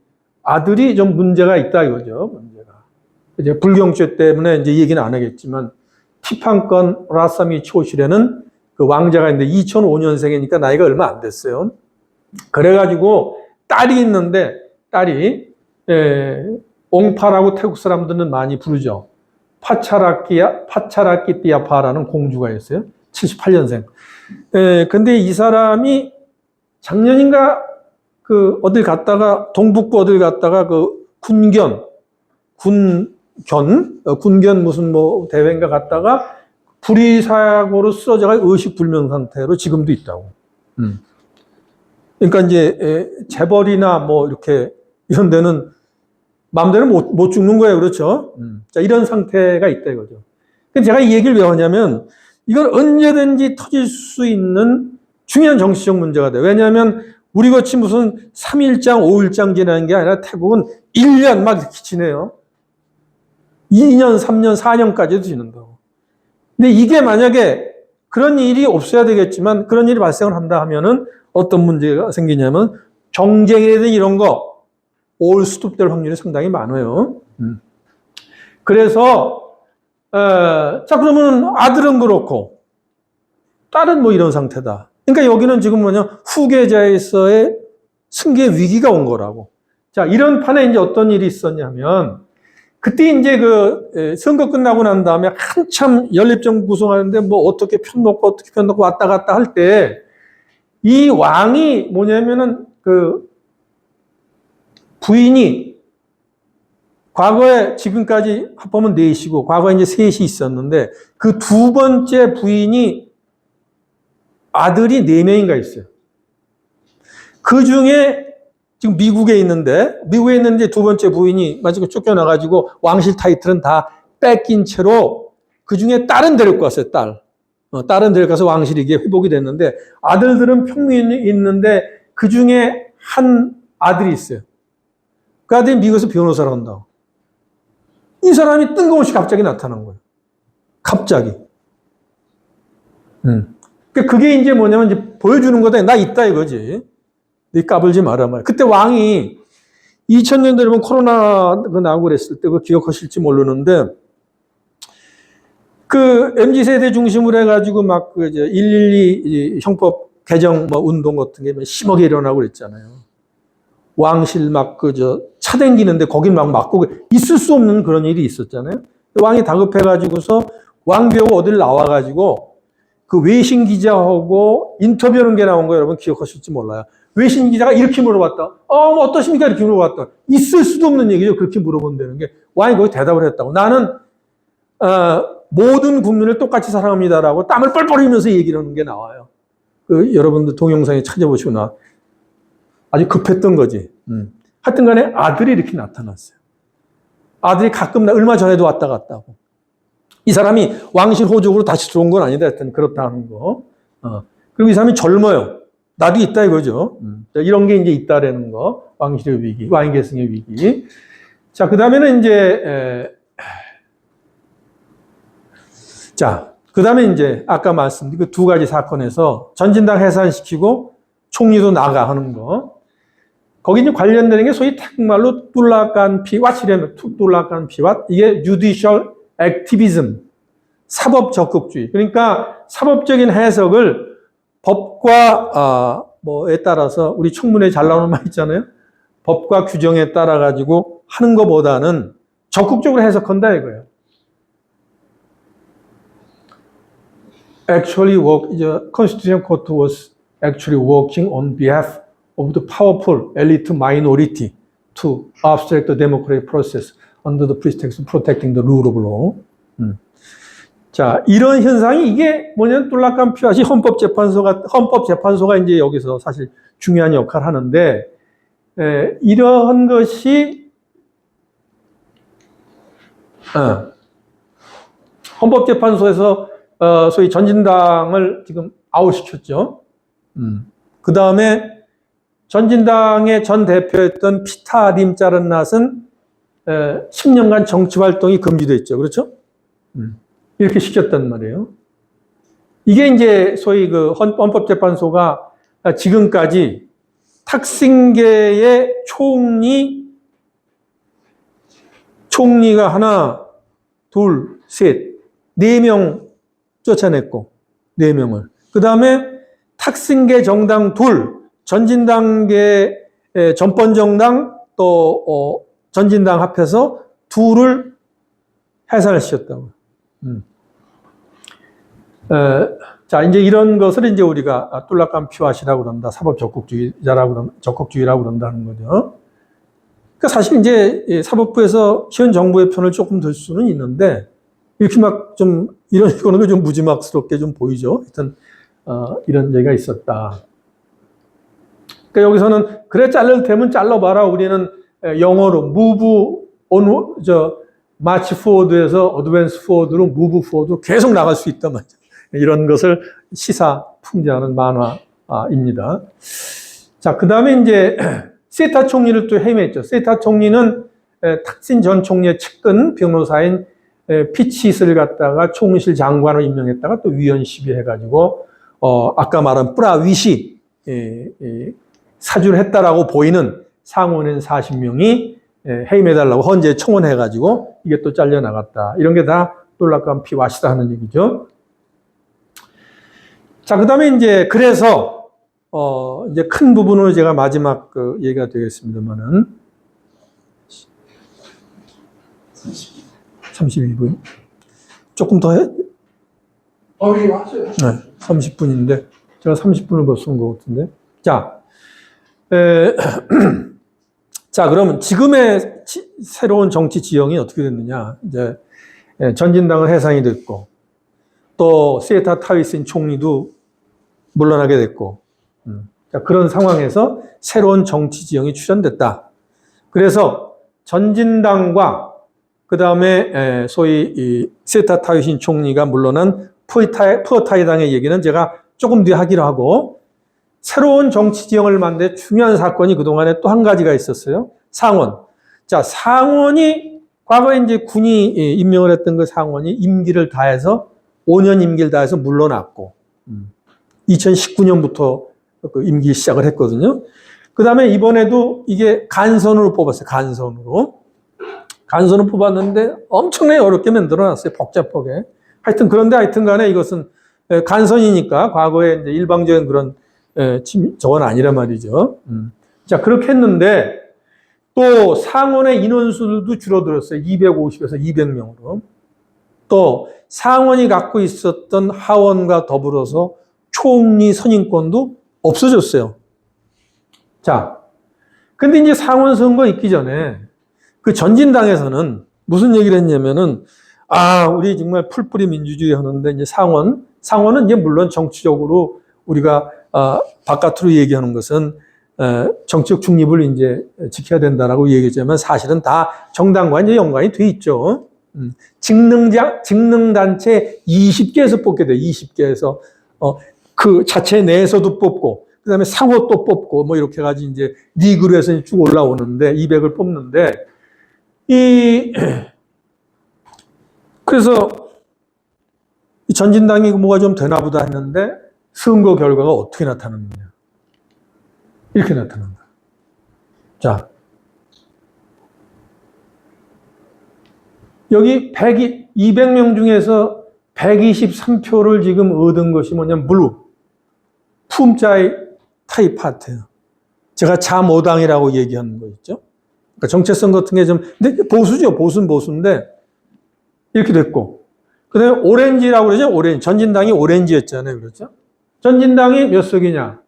좀 문제가 있다 이거죠, 문제가. 이제 불경죄 때문에 이제 얘기는 안 하겠지만, 티판권 라사미 초실에는 그 왕자가 있는데 2005년생이니까 나이가 얼마 안 됐어요. 그래가지고 딸이 있는데, 딸이, 옹파라고 태국 사람들은 많이 부르죠. 파차라키 띠아파라는 공주가 있어요. 78년생. 근데 이 사람이 작년인가 어딜 갔다가, 동북부 어딜 갔다가 군견 무슨 대회인가 갔다가 불의사고로 쓰러져가 의식불명 상태로 지금도 있다고. 그러니까 이제 재벌이나 이렇게 이런 데는 마음대로 못 죽는 거예요. 그렇죠? 자, 이런 상태가 있다 이거죠. 근데 제가 이 얘기를 왜 하냐면, 이건 언제든지 터질 수 있는 중요한 정치적 문제가 돼요. 왜냐하면 우리 같이 무슨 3일장, 5일장 지나는 게 아니라 태국은 1년 막 이렇게 지내요. 2년, 3년, 4년까지도 지는다고. 근데 이게 만약에 그런 일이 없어야 되겠지만, 그런 일이 발생을 한다 하면은 어떤 문제가 생기냐면, 경쟁이라든 이런 거 올스톱될 확률이 상당히 많아요. 그래서 자, 그러면 아들은 그렇고 딸은 이런 상태다. 그러니까 여기는 지금 후계자에서의 승계 위기가 온 거라고. 자, 이런 판에 이제 어떤 일이 있었냐면, 그때 이제 선거 끝나고 난 다음에 한참 연립정부 구성하는데 어떻게 편 놓고 왔다 갔다 할 때, 이 왕이 뭐냐면은 부인이 과거에, 지금까지 합하면 4시고 과거에 이제 3이 있었는데, 그 두 번째 부인이 아들이 4명인가 있어요. 그 중에 지금 미국에 있는데 두 번째 부인이 마지막에 쫓겨나가지고 왕실 타이틀은 다 뺏긴 채로 그 중에 딸은 데리고 왔어요, 딸. 딸은 데려가서 왕실이 이게 회복이 됐는데, 아들들은 평민이 있는데 그 중에 한 아들이 있어요. 그 아들이 미국에서 변호사를 한다고. 이 사람이 뜬금없이 갑자기 나타난 거예요. 갑자기. 그게 이제 뭐냐면, 이제 보여주는 거다. 나 있다 이거지. 네 까불지 마라 말. 그때 왕이 2000년도에 보면 코로나 나오고 그랬을 때, 그거 기억하실지 모르는데, MZ세대 중심으로 해가지고 112 형법 개정 운동 같은 게 심하게 일어나고 그랬잖아요. 왕실 차 댕기는데 거긴 막고 있을 수 없는 그런 일이 있었잖아요. 왕이 다급해가지고서 왕비하고 어딜 나와가지고 외신 기자하고 인터뷰하는 게 나온 거 여러분 기억하실지 몰라요. 외신 기자가 이렇게 물어봤다. 어떠십니까? 이렇게 물어봤다. 있을 수도 없는 얘기죠. 그렇게 물어본다는 게. 왕이 거기 대답을 했다고. 나는, 모든 국민을 똑같이 사랑합니다라고 땀을 뻘뻘 흘리면서 얘기를 하는 게 나와요. 여러분들 동영상에 찾아보시고 아주 급했던 거지. 하여튼 간에 아들이 이렇게 나타났어요. 아들이 가끔 얼마 전에도 왔다 갔다 하고. 이 사람이 왕실 호족으로 다시 들어온 건 아니다. 하여튼 그렇다 하는 거. 그리고 이 사람이 젊어요. 나도 있다 이거죠. 이런 게 이제 있다라는 거. 왕실의 위기, 왕계승의 위기. 자, 그 다음에는 이제, 그 다음에 이제 아까 말씀드린 그 두 가지 사건에서 전진당 해산시키고 총리도 나가 하는 거. 거기 이제 관련되는 게 소위 태국말로 뚫라간 피왓이라면 뚫라간 피왓. 이게 judicial activism. 사법 적극주의. 그러니까 사법적인 해석을 법과 뭐에 따라서 우리 청문회 잘 나오는 말 있잖아요. 법과 규정에 따라 가지고 하는 것보다는 적극적으로 해석한다 이거예요. Actually the Constitutional Court was actually working on behalf of the powerful elite minority to obstruct the democratic process under the pretext of protecting the rule of law. 자, 이런 현상이 이게 뭐냐면 똘락한 피아시 헌법재판소가 이제 여기서 사실 중요한 역할을 하는데, 이러한 것이, 헌법재판소에서, 소위 전진당을 지금 아웃시켰죠. 그 다음에 전진당의 전 대표였던 피타 림 짜른낫은 10년간 정치 활동이 금지됐죠. 그렇죠? 이렇게 시켰단 말이에요. 이게 이제 소위 그 헌법재판소가 지금까지 탁신계의 총리가 하나, 둘, 셋, 4명 쫓아냈고, 4명을. 그 다음에 탁신계 정당 둘, 전진당계 전번정당 또 전진당 합해서 둘을 해산을 시켰다고. 자, 이제 이런 것을 이제 우리가 똘락한 피와시라고 그런다. 사법 적극주의라고 그런다는 거죠. 그러니까 사실 이제 사법부에서 현 정부의 편을 조금 들 수는 있는데, 이렇게 막 좀, 이런 거는 좀 무지막스럽게 좀 보이죠. 하여튼, 이런 얘기가 있었다. 그러니까 여기서는, 그래, 자를 테면 잘라봐라. 우리는 영어로 마치 포워드에서 어드밴스 포워드로 무브 포워드로 계속 나갈 수 있단 말이죠. 이런 것을 시사 풍자하는 만화입니다. 자, 그 다음에 이제 세타 총리를 또 해임했죠. 세타 총리는 탁신 전 총리의 측근 변호사인 피치스를 갖다가 총리실 장관으로 임명했다가 또 위원 시비해가지고 아까 말한 뿌라윗이 사주를 했다라고 보이는 상원인 40명이 해임해달라고 헌재에 청원해가지고 이게 또 잘려나갔다. 이런 게 다 똘락한 피와시다 하는 얘기죠. 자, 그 다음에 이제 그래서 이제 큰 부분으로 제가 마지막 그 얘기가 되겠습니다만은 31분. 조금 더 해? 예, 하세요. 네, 30분인데 제가 30분을 벌써 온 것 같은데. 자, 자, 그러면 지금의 새로운 정치 지형이 어떻게 됐느냐. 이제 전진당은 해산이 됐고, 또 세타 타위슨 총리도 물러나게 됐고, 자, 그런 상황에서 새로운 정치 지형이 출현됐다. 그래서 전진당과 그 다음에 소위 이 세타 타위신 총리가 물러난 푸어타이당의 얘기는 제가 조금 뒤에 하기로 하고, 새로운 정치 지형을 만드는 중요한 사건이 그동안에 또 한 가지가 있었어요. 상원. 자, 상원이 과거에 이제 군이 임명을 했던 그 상원이 임기를 다해서 5년 임기를 다해서 물러났고 2019년부터 그 임기 시작을 했거든요. 그 다음에 이번에도 이게 간선으로 뽑았어요. 간선으로 뽑았는데 엄청나게 어렵게 만들어놨어요. 복잡하게. 하여튼 간에 이것은 간선이니까 과거에 이제 일방적인 그런 저건 아니란 말이죠. 자, 그렇게 했는데 또 상원의 인원수도 줄어들었어요. 250에서 200명으로. 또 상원이 갖고 있었던 하원과 더불어서 총리 선임권도 없어졌어요. 자, 근데 이제 상원 선거 있기 전에 그 전진당에서는 무슨 얘기를 했냐면은, 우리 정말 풀뿌리 민주주의 하는데 이제 상원은 이제 물론 정치적으로 우리가 바깥으로 얘기하는 것은 정치적 중립을 이제 지켜야 된다라고 얘기했지만 사실은 다 정당과 이제 연관이 돼 있죠. 직능단체 20개에서 뽑게 돼. 20개에서 그 자체 내에서도 뽑고, 그 다음에 상호 또 뽑고, 뭐 이렇게 해가지고 이제 리그로 해서 쭉 올라오는데 200을 뽑는데 그래서 이 전진당이 뭐가 좀 되나 보다 했는데 선거 결과가 어떻게 나타났느냐. 이렇게 나타난다. 자, 여기 200명 중에서 123표를 지금 얻은 것이 뭐냐면 블루. 푸음자이 타이 파트예요. 제가 자5당이라고 얘기하는 거 있죠. 그러니까 정체성 같은 게 좀, 근데 보수죠. 보수는 보수인데, 이렇게 됐고. 그 다음에 오렌지라고 그러죠. 오렌지. 전진당이 오렌지였잖아요. 그렇죠? 전진당이 몇 석이냐?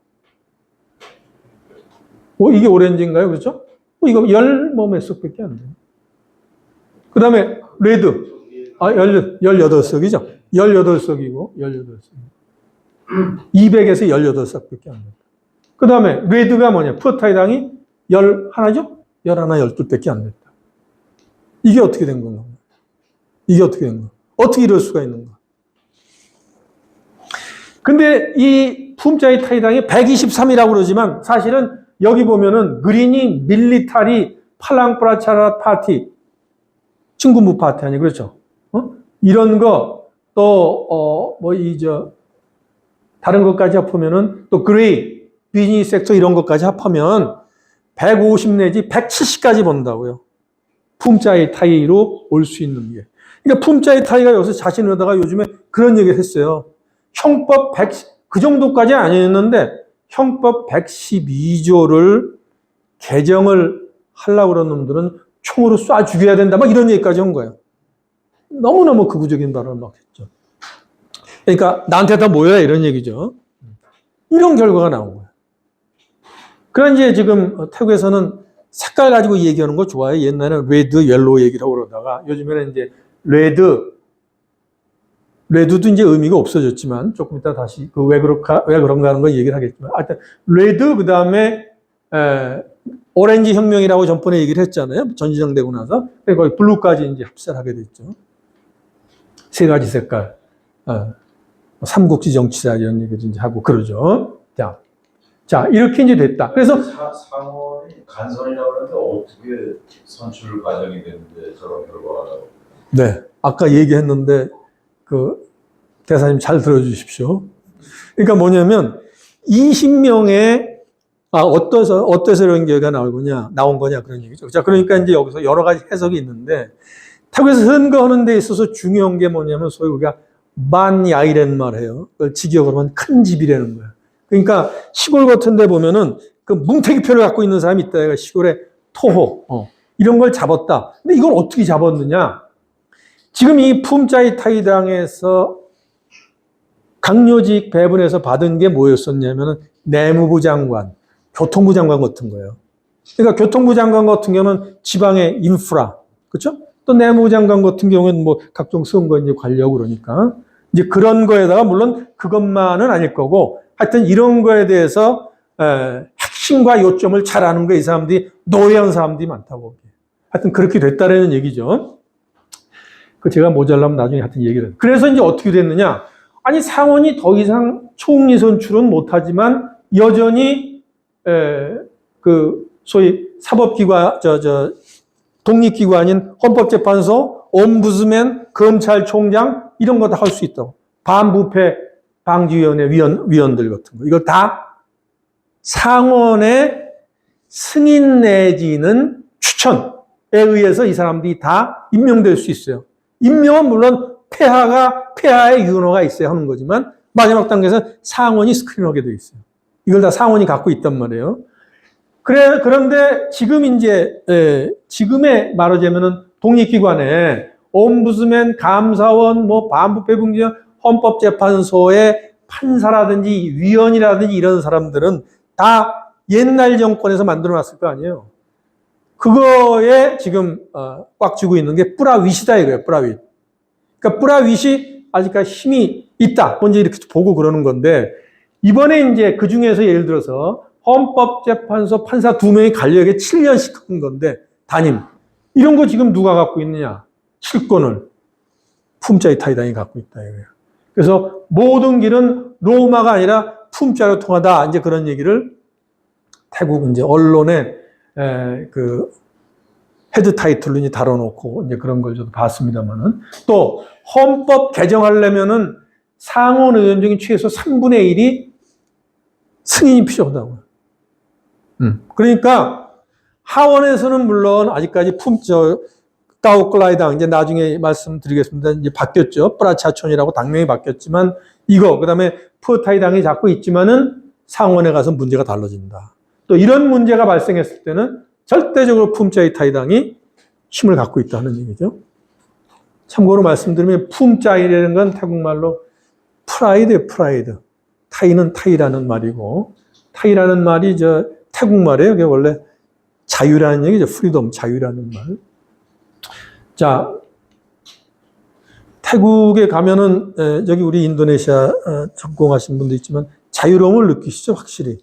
이게 오렌지인가요? 그렇죠? 이거 몇 석밖에 안 돼요. 그 다음에 레드. 18석이죠. 18석이고, 18석. 200에서 18석밖에 안 돼요. 그 다음에 레드가 뭐냐? 푸어타이당이 11죠? 11, 12밖에 안 됐다. 이게 어떻게 된 건가? 이게 어떻게 된 건가? 어떻게 이럴 수가 있는가? 근데 이 품자의 타이당이 123이라고 그러지만 사실은 여기 보면은 그린이 밀리타리 팔랑프라차라 파티 친군부 파티 아니 그렇죠? 이런 거 또 다른 것까지 합하면은 또 그레이 비즈니스 섹터 이런 것까지 합하면 150 내지 170까지 본다고요. 품자의 타이로 올 수 있는 게. 그러니까 품자의 타이가 여기서 자신을 하다가 요즘에 그런 얘기를 했어요. 형법 100, 그 정도까지 아니었는데 형법 112조를 개정을 하려고 그런 놈들은 총으로 쏴 죽여야 된다. 막 이런 얘기까지 한 거예요. 너무너무 극우적인 발언을 막 했죠. 그러니까 나한테 다 모여라 이런 얘기죠. 이런 결과가 나온 거예요. 그런 이제 지금 태국에서는 색깔 가지고 얘기하는 거 좋아해요. 옛날에는 레드, 옐로우 얘기를 하고 그러다가 요즘에는 이제 레드도 이제 의미가 없어졌지만 조금 이따 다시 왜 그런가 하는 거 얘기를 하겠지만 하여튼 레드 그 다음에 오렌지 혁명이라고 전번에 얘기를 했잖아요. 전지정되고 나서 거기 블루까지 이제 합세를 하게 됐죠. 세 가지 색깔, 삼국지 정치자 이런 얘기를 이제 하고 그러죠. 자 이렇게 이제 됐다. 그래서 상원이 간선이라고 하는데 어떻게 선출 과정이 됐는데 저런 결과가 나오고? 네, 아까 얘기했는데 그 대사님 잘 들어주십시오. 그러니까 뭐냐면 20명의 어때서 이런 결과가 나온 거냐 그런 얘기죠. 자, 그러니까 이제 여기서 여러 가지 해석이 있는데 태국에서 선거하는 데 있어서 중요한 게 뭐냐면 소위 우리가 반야이라는 말해요. 그걸 직역으로 하면 큰 집이라는 거예요. 그러니까 시골 같은 데 보면은 그 뭉태기표를 갖고 있는 사람이 있다. 얘가 시골에 토호 이런 걸 잡았다. 근데 이걸 어떻게 잡았느냐? 지금 이 품자이 타이당에서 강요직 배분해서 받은 게 뭐였었냐면은 내무부 장관, 교통부 장관 같은 거예요. 그러니까 교통부 장관 같은 경우는 지방의 인프라, 그렇죠? 또 내무부 장관 같은 경우는 뭐 각종 선거 이제 관리하고 그러니까 이제 그런 거에다가 물론 그것만은 아닐 거고 하여튼 이런 거에 대해서 핵심과 요점을 잘 아는 거 이 사람들이 노예한 사람들이 많다고. 하여튼 그렇게 됐다라는 얘기죠. 그 제가 모자라면 나중에 하여튼 얘기를 해요. 그래서 이제 어떻게 됐느냐? 아니 상원이 더 이상 총리 선출은 못하지만 여전히 그 소위 사법기관 독립기관인 헌법재판소, 옴부스맨, 검찰총장 이런 거 다 할 수 있다고. 반부패 방지위원회 위원들 같은 거 이걸 다 상원의 승인 내지는 추천에 의해서 이 사람들이 다 임명될 수 있어요. 임명은 물론 폐하의 윤호가 있어야 하는 거지만 마지막 단계에서 상원이 스크린하게 돼 있어요. 이걸 다 상원이 갖고 있단 말이에요. 그런데 지금 이제 지금의 말하자면은 독립기관에 옴부스맨, 감사원, 뭐 반부패분기원, 헌법재판소의 판사라든지 위원이라든지 이런 사람들은 다 옛날 정권에서 만들어놨을 거 아니에요. 그거에 지금 꽉 쥐고 있는 게 뿌라윗이다 이거예요. 뿌라윗. 그러니까 뿌라윗이 아직까지 힘이 있다. 먼저 이렇게 보고 그러는 건데 이번에 이제 그 중에서 예를 들어서 헌법재판소 판사 2명이 간력에 7년씩 한 건데 담임. 이런 거 지금 누가 갖고 있느냐? 칠권을 품자의 타이당이 갖고 있다 이거예요. 그래서 모든 길은 로마가 아니라 품자로 통하다. 이제 그런 얘기를 태국 이제 언론에 그 헤드 타이틀로 이제 다뤄놓고 이제 그런 걸 저도 봤습니다만은 또 헌법 개정하려면은 상원 의원 중에 최소 3분의 1이 승인이 필요하다고요. 그러니까 하원에서는 물론 아직까지 따오클라이당 이제 나중에 말씀드리겠습니다. 이제 바뀌었죠. 프라차촌이라고 당명이 바뀌었지만 이거 그다음에 푸어타이당이 잡고 있지만은 상원에 가서 문제가 달라진다. 또 이런 문제가 발생했을 때는 절대적으로 품짜이 타이당이 힘을 갖고 있다는 얘기죠. 참고로 말씀드리면 품짜이라는 건 태국말로 프라이드예요, 프라이드. 타이는 타이라는 말이고, 타이라는 말이 태국말이에요. 그게 원래 자유라는 얘기죠. 프리덤, 자유라는 말. 자, 태국에 가면은, 여기 우리 인도네시아 전공하신 분도 있지만, 자유로움을 느끼시죠, 확실히.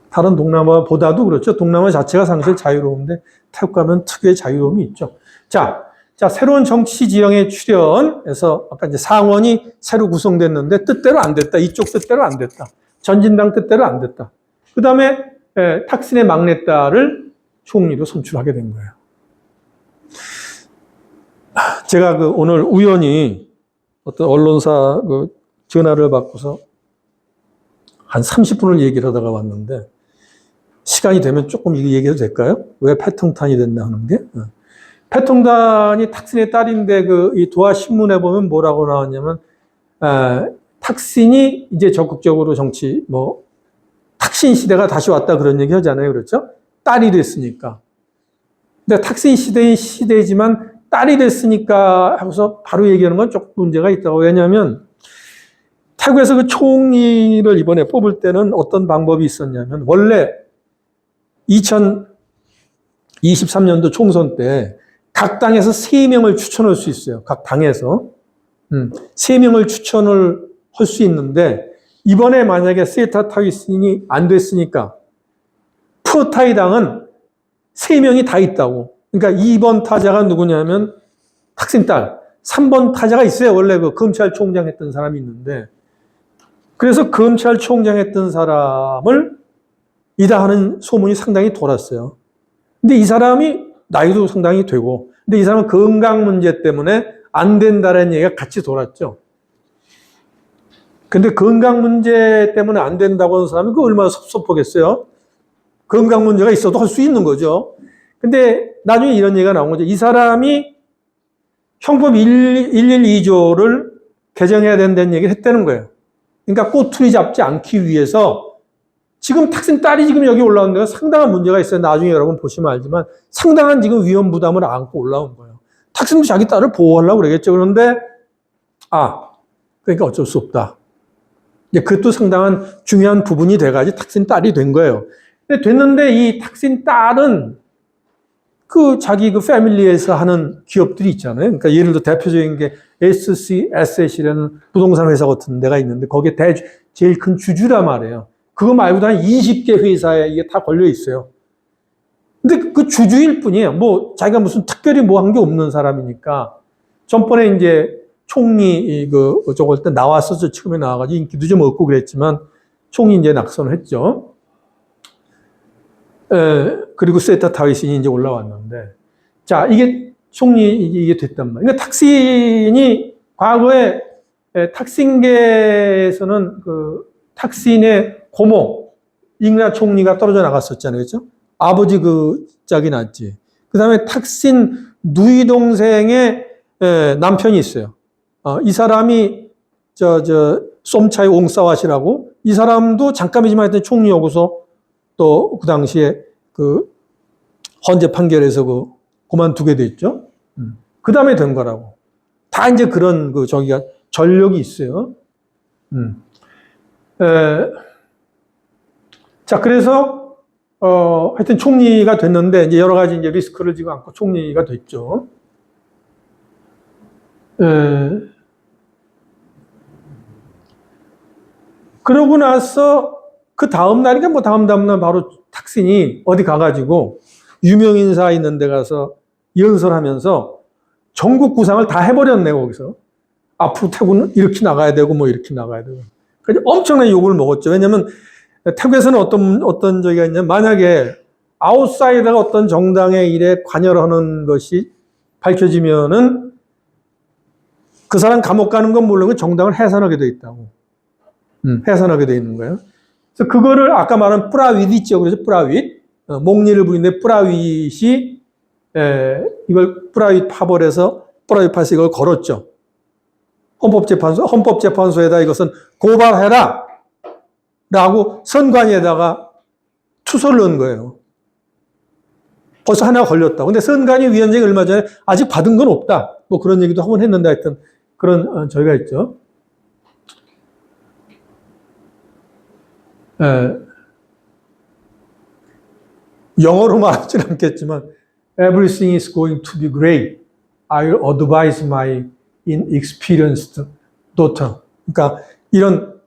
다른 동남아보다도 그렇죠. 동남아 자체가 상당히 자유로운데, 태국 가면 특유의 자유로움이 있죠. 자, 새로운 정치 지형의 출현에서 아까 이제 상원이 새로 구성됐는데 뜻대로 안 됐다. 이쪽 뜻대로 안 됐다. 전진당 뜻대로 안 됐다. 그 다음에 탁신의 막내딸을 총리로 선출하게 된 거예요. 제가 오늘 우연히 어떤 언론사 전화를 받고서 한 30분을 얘기를 하다가 왔는데 시간이 되면 조금 이거 얘기해도 될까요? 왜 패통탄이 됐나 하는 게? 패통탄이 탁신의 딸인데 이 도하 신문에 보면 뭐라고 나왔냐면 탁신이 이제 적극적으로 정치 탁신 시대가 다시 왔다 그런 얘기 하잖아요. 그렇죠? 딸이 됐으니까. 근데 탁신 시대인 시대지만 딸이 됐으니까 하고서 바로 얘기하는 건 조금 문제가 있다고. 왜냐하면 태국에서 그 총리를 이번에 뽑을 때는 어떤 방법이 있었냐면 원래 2023년도 총선 때 각 당에서 3명을 추천할 수 있어요. 각 당에서. 3명을 추천을 할 수 있는데 이번에 만약에 세타 타위신이 안 됐으니까 프로타이 당은 3명이 다 있다고. 그러니까 2번 타자가 누구냐면 탁신 딸. 3번 타자가 있어요. 원래 검찰총장 했던 사람이 있는데. 그래서 검찰총장 했던 사람을 이다 하는 소문이 상당히 돌았어요. 근데 이 사람이 나이도 상당히 되고, 근데 이 사람은 건강 문제 때문에 안 된다는 얘기가 같이 돌았죠. 근데 건강 문제 때문에 안 된다고 하는 사람이 얼마나 섭섭하겠어요? 건강 문제가 있어도 할 수 있는 거죠. 근데 나중에 이런 얘기가 나온 거죠. 이 사람이 형법 112조를 개정해야 된다는 얘기를 했다는 거예요. 그러니까 꼬투리 잡지 않기 위해서 지금 탁신 딸이 지금 여기 올라온 데가 상당한 문제가 있어요. 나중에 여러분 보시면 알지만 상당한 지금 위험 부담을 안고 올라온 거예요. 탁신도 자기 딸을 보호하려고 그러겠죠. 그런데 그러니까 어쩔 수 없다. 이제 그것도 상당한 중요한 부분이 돼가지고 탁신 딸이 된 거예요. 근데 됐는데 이 탁신 딸은 자기 패밀리에서 하는 기업들이 있잖아요. 그러니까 예를 들어 대표적인 게 SC Asset이라는 부동산 회사 같은 데가 있는데 거기에 제일 큰 주주란 말이에요. 그거 말고도 한 20개 회사에 이게 다 걸려 있어요. 근데 그 주주일 뿐이에요. 자기가 무슨 특별히 한 게 없는 사람이니까. 전번에 이제 총리 저걸 때 나왔었죠. 처음에 나와가지고 인기도 좀 얻고 그랬지만 총리 이제 낙선을 했죠. 그리고 세타 타위신이 이제 올라왔는데. 자, 이게 이게 됐단 말이에요. 그러니까 탁신이 과거에 탁신계에서는 탁신의 고모, 잉라 총리가 떨어져 나갔었잖아요. 그렇죠? 아버지 짝이 났지. 그 다음에 탁신 누이 동생의 남편이 있어요. 이 사람이 쏨차이 옹사와시라고 이 사람도 잠깐이지만 하여튼 총리하고서 또 그 당시에 헌재 판결에서 그만두게 됐죠. 그 다음에 된 거라고. 다 이제 그런 전력이 있어요. 자, 그래서, 하여튼 총리가 됐는데, 이제 여러 가지 이제 리스크를 지고 안고 총리가 됐죠. 그러고 나서 그 다음 날인가 다음 날 바로 탁신이 어디 가가지고 유명인사 있는 데 가서 연설하면서 전국 구상을 다 해버렸네, 거기서. 앞으로 태국은 이렇게 나가야 되고 이렇게 나가야 되고. 그래서 엄청난 욕을 먹었죠. 왜냐면 태국에서는 어떤 저기가 있냐면 만약에 아웃사이더가 어떤 정당의 일에 관여를 하는 것이 밝혀지면은 그 사람 감옥 가는 건 물론 정당을 해산하게 돼 있다고. 해산하게 돼 있는 거예요. 그래서 그거를 아까 말한 뿌라윗 있죠. 그래서 뿌라윗. 목리를 부리는데 뿌라윗이 이걸 뿌라윗 파벌해서 뿌라윗 파서 이걸 걸었죠. 헌법재판소에다 이것은 고발해라. 라고 선관위에다가 투서를 넣은 거예요. 벌써 하나 걸렸다. 근데 선관위 위원장이 얼마 전에 아직 받은 건 없다. 뭐 그런 얘기도 한번 했는데 하여튼 그런 저희가 있죠. 영어로 말하진 않겠지만 Everything is going to be great. I will advise my inexperienced daughter. 그러니까 이런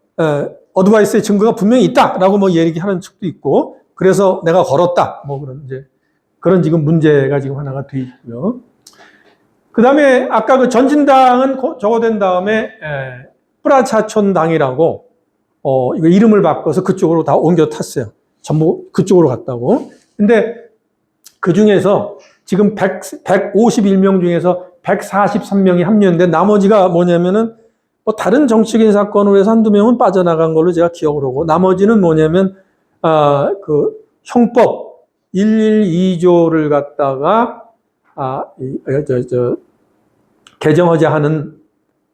어드바이스의 증거가 분명히 있다라고 뭐 얘기하는 측도 있고, 그래서 내가 걸었다. 뭐 그런 지금 문제가 지금 하나가 돼 있고요. 그 다음에 아까 그 전진당은 저거된 다음에 프라차촌당이라고 이거 이름을 바꿔서 그쪽으로 다 옮겨 탔어요. 전부 그쪽으로 갔다고. 근데 그 중에서 지금 151명 중에서 143명이 합류했는데 나머지가 뭐냐면은 뭐 다른 정치적인 사건으로 해서 한두 명은 빠져나간 걸로 제가 기억을 하고, 나머지는 뭐냐면 그 형법 112조를 갖다가 개정하자 하는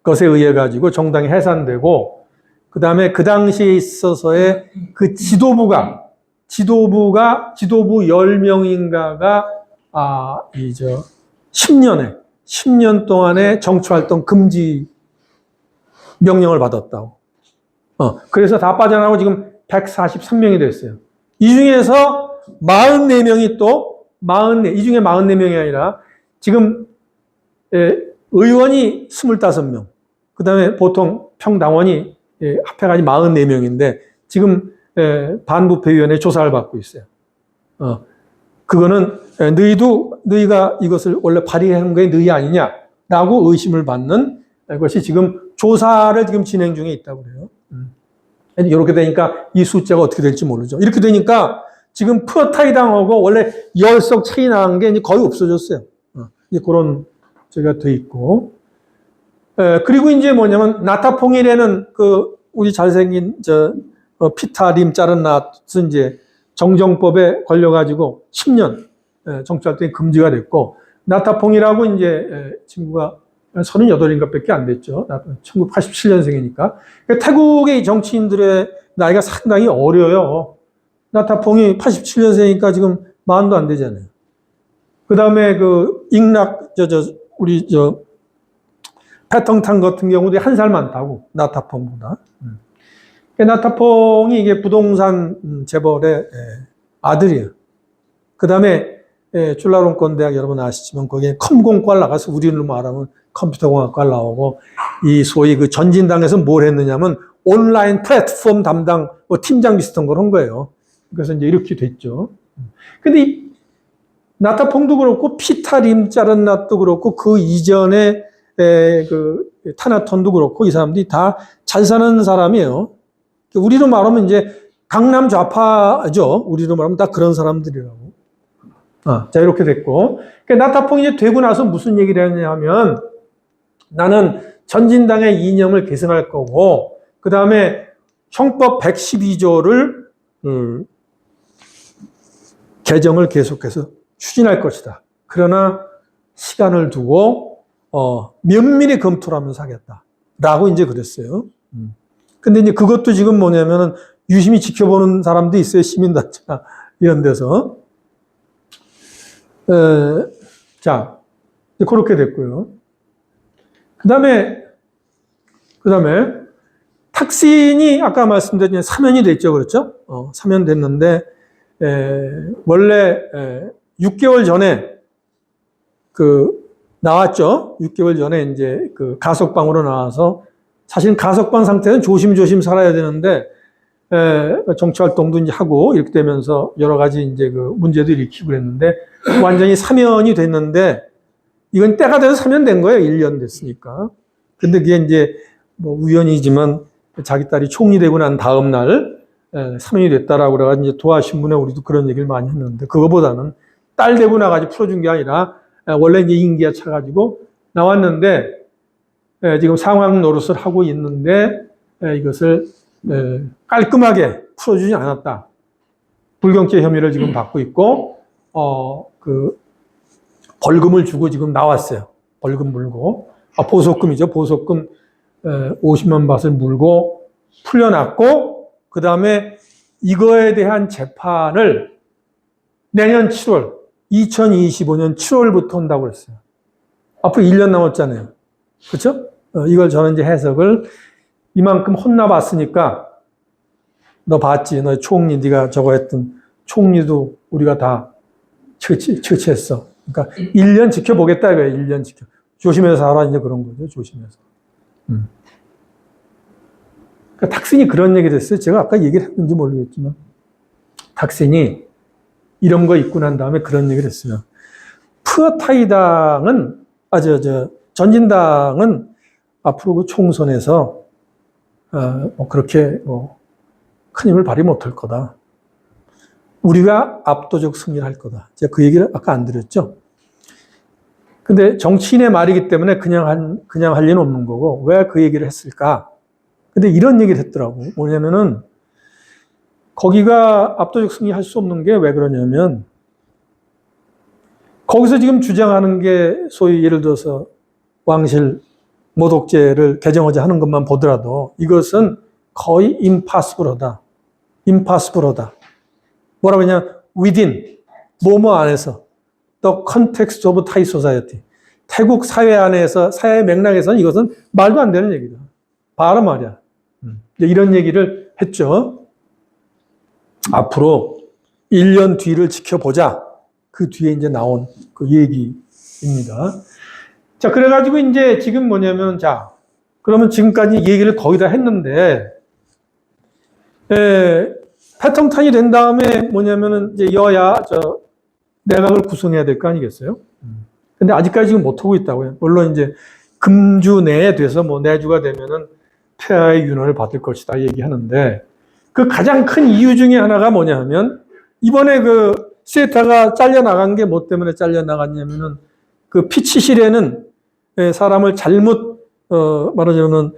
것에 의해 가지고 정당이 해산되고, 그 다음에 그 당시에 있어서의 그 지도부 10명인가가 10년 동안의 정치활동 금지 명령을 받았다고. 그래서 다 빠져나가고 지금 143명이 됐어요. 이 중에서 44명이 이 중에 44명이 아니라 지금 의원이 25명, 그 다음에 보통 평당원이 합해가지고 44명인데 지금 반부패위원회 조사를 받고 있어요. 그거는 너희가 이것을 원래 발의한 게 너희 아니냐라고 의심을 받는 것이 지금 조사를 지금 진행 중에 있다고 그래요. 이렇게 되니까 이 숫자가 어떻게 될지 모르죠. 이렇게 되니까 지금 프어타이당하고 원래 10석 차이 나는 게 이제 거의 없어졌어요. 이제 그런 제가 돼 있고. 그리고 이제 뭐냐면 나타퐁이라는 그 우리 잘생긴 피타 림 자른 낫은 이제 정정법에 걸려가지고 10년 정치활동이 금지가 됐고, 나타퐁이라고 이제 친구가 38인가 밖에 안 됐죠. 1987년생이니까. 태국의 정치인들의 나이가 상당히 어려요. 나타퐁이 87년생이니까 지금 40도 안 되잖아요. 그 다음에 우리 패텅탕 같은 경우도 한 살 많다고, 나타퐁보다. 나타퐁이 이게 부동산 재벌의 아들이에요. 그 다음에 줄라롱권 대학 여러분 아시지만 거기에 컴공과를 나가서 우리로 말하면 컴퓨터공학과를 나오고, 이 소위 그 전진당에서 뭘 했느냐면 온라인 플랫폼 담당 팀장 비슷한 걸 한 거예요. 그래서 이제 이렇게 됐죠. 근데 이 나타퐁도 그렇고 피타 림 자른 낫도 그렇고 그 이전에 그 타나톤도 그렇고 이 사람들이 다 잘 사는 사람이에요. 우리로 말하면 이제 강남 좌파죠. 우리로 말하면 다 그런 사람들이라고. 자, 이렇게 됐고. 나타퐁이 이제 되고 나서 무슨 얘기를 했냐면, 나는 전진당의 이념을 계승할 거고, 그 다음에 형법 112조를 개정을 계속해서 추진할 것이다. 그러나 시간을 두고 면밀히 검토를 하면서 하겠다. 라고 이제 그랬어요. 근데 이제 그것도 지금 뭐냐면은 유심히 지켜보는 사람도 있어요. 시민단체나 이런 데서. 자, 그렇게 됐고요. 그 다음에 탁신이 아까 말씀드린 사면이 됐죠. 그렇죠? 사면 됐는데, 원래 6개월 전에 나왔죠. 6개월 전에 이제 그 가석방으로 나와서, 사실 가석방 상태는 조심조심 살아야 되는데, 정치활동도 이제 하고 이렇게 되면서 여러 가지 이제 그 문제도 일으키고 그랬는데, 완전히 사면이 됐는데, 이건 때가 돼서 사면된 거예요. 1년 됐으니까. 근데 그게 이제 뭐 우연이지만 자기 딸이 총리 되고 난 다음 날 사면이 됐다라고 그래가지고 이제 도하신문에 우리도 그런 얘기를 많이 했는데, 그거보다는 딸 되고 나가지고 풀어준 게 아니라 원래 이제 임기가 차가지고 나왔는데, 지금 상황 노릇을 하고 있는데 이것을 깔끔하게 풀어주지 않았다. 불경죄 혐의를 지금 받고 있고, 벌금을 주고 지금 나왔어요. 벌금 물고. 보석금이죠. 보석금 50만 바트를 물고 풀려났고, 그 다음에 이거에 대한 재판을 내년 7월, 2025년 7월부터 한다고 그랬어요. 앞으로 1년 남았잖아요. 그렇죠? 이걸 저는 이제 해석을 이만큼 혼나봤으니까 너 봤지? 너 총리, 네가 저거 했던 총리도 우리가 다 처치했어. 그러니까 1년 지켜보겠다 이거예요. 1년 지켜. 조심해서 살아 이제 그런 거죠. 조심해서. 그러니까 탁신이 그런 얘기를 했어요. 제가 아까 얘기를 했는지 모르겠지만 탁신이 이런 거 있고 난 다음에 그런 얘기를 했어요. 푸어타이당은 전진당은 앞으로 그 총선에서 그렇게 큰 힘을 발휘 못할 거다. 우리가 압도적 승리를 할 거다. 제가 그 얘기를 아까 안 드렸죠. 근데 정치인의 말이기 때문에 그냥 할 리는 없는 거고 왜 그 얘기를 했을까? 근데 이런 얘기를 했더라고. 뭐냐면은 거기가 압도적 승리할 수 없는 게 왜 그러냐면 거기서 지금 주장하는 게 소위 예를 들어서 왕실 모독죄를 개정하자 하는 것만 보더라도 이것은 거의 impossible하다. 뭐라고 하냐? within, 뭐뭐 안에서 the context of Thai society. 태국 사회 안에서, 사회 맥락에서는 이것은 말도 안 되는 얘기다. 바로 말이야. 이런 얘기를 했죠. 앞으로 1년 뒤를 지켜보자. 그 뒤에 이제 나온 그 얘기입니다. 자, 그래가지고 이제 지금 뭐냐면, 자, 그러면 지금까지 얘기를 거의 다 했는데, 패턴탄이 된 다음에 뭐냐면은 이제 내각을 구성해야 될 거 아니겠어요? 근데 아직까지 지금 못하고 있다고요. 물론 이제 금주 내에 돼서 뭐 내주가 되면은 폐하의 윤허를 받을 것이다 얘기하는데 그 가장 큰 이유 중에 하나가 뭐냐면 이번에 그 세타가 잘려나간 게 뭐 때문에 잘려나갔냐면은 그 피치실에는 사람을 잘못 말하자면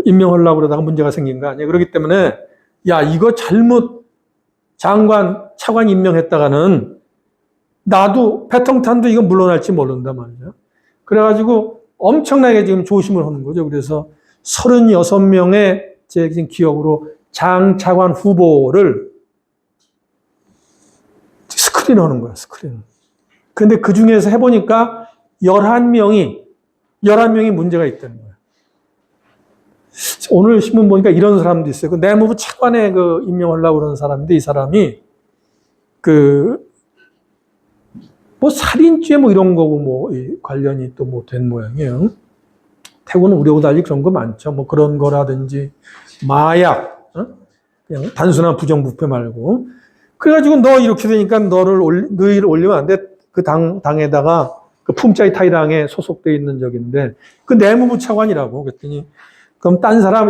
임명하려고 그러다가 문제가 생긴 거 아니에요. 그렇기 때문에 야 이거 잘못 장관 차관 임명했다가는 나도 패턴탄도 이거 물러날지 모른단 말이죠. 그래가지고 엄청나게 지금 조심을 하는 거죠. 그래서 36명의 제 지금 기억으로 장 차관 후보를 스크린하는 거예요. 스크린. 근데 그 중에서 해보니까 11명이 문제가 있다는 거예요. 오늘 신문 보니까 이런 사람도 있어요. 그 내무부 차관에 임명하려고 그러는 사람인데 이 사람이 뭐 살인죄 뭐 이런 거고 뭐 관련이 또 뭐 된 모양이에요. 태국은 우리하고 달리 그런 거 많죠. 뭐 그런 거라든지 마약, 그냥 단순한 부정부패 말고. 그래가지고 너 이렇게 되니까 너희를 올리면 안 돼. 그 당에다가 그 품짜이 타이당에 소속돼 있는 적인데 그 내무부 차관이라고 그랬더니 그럼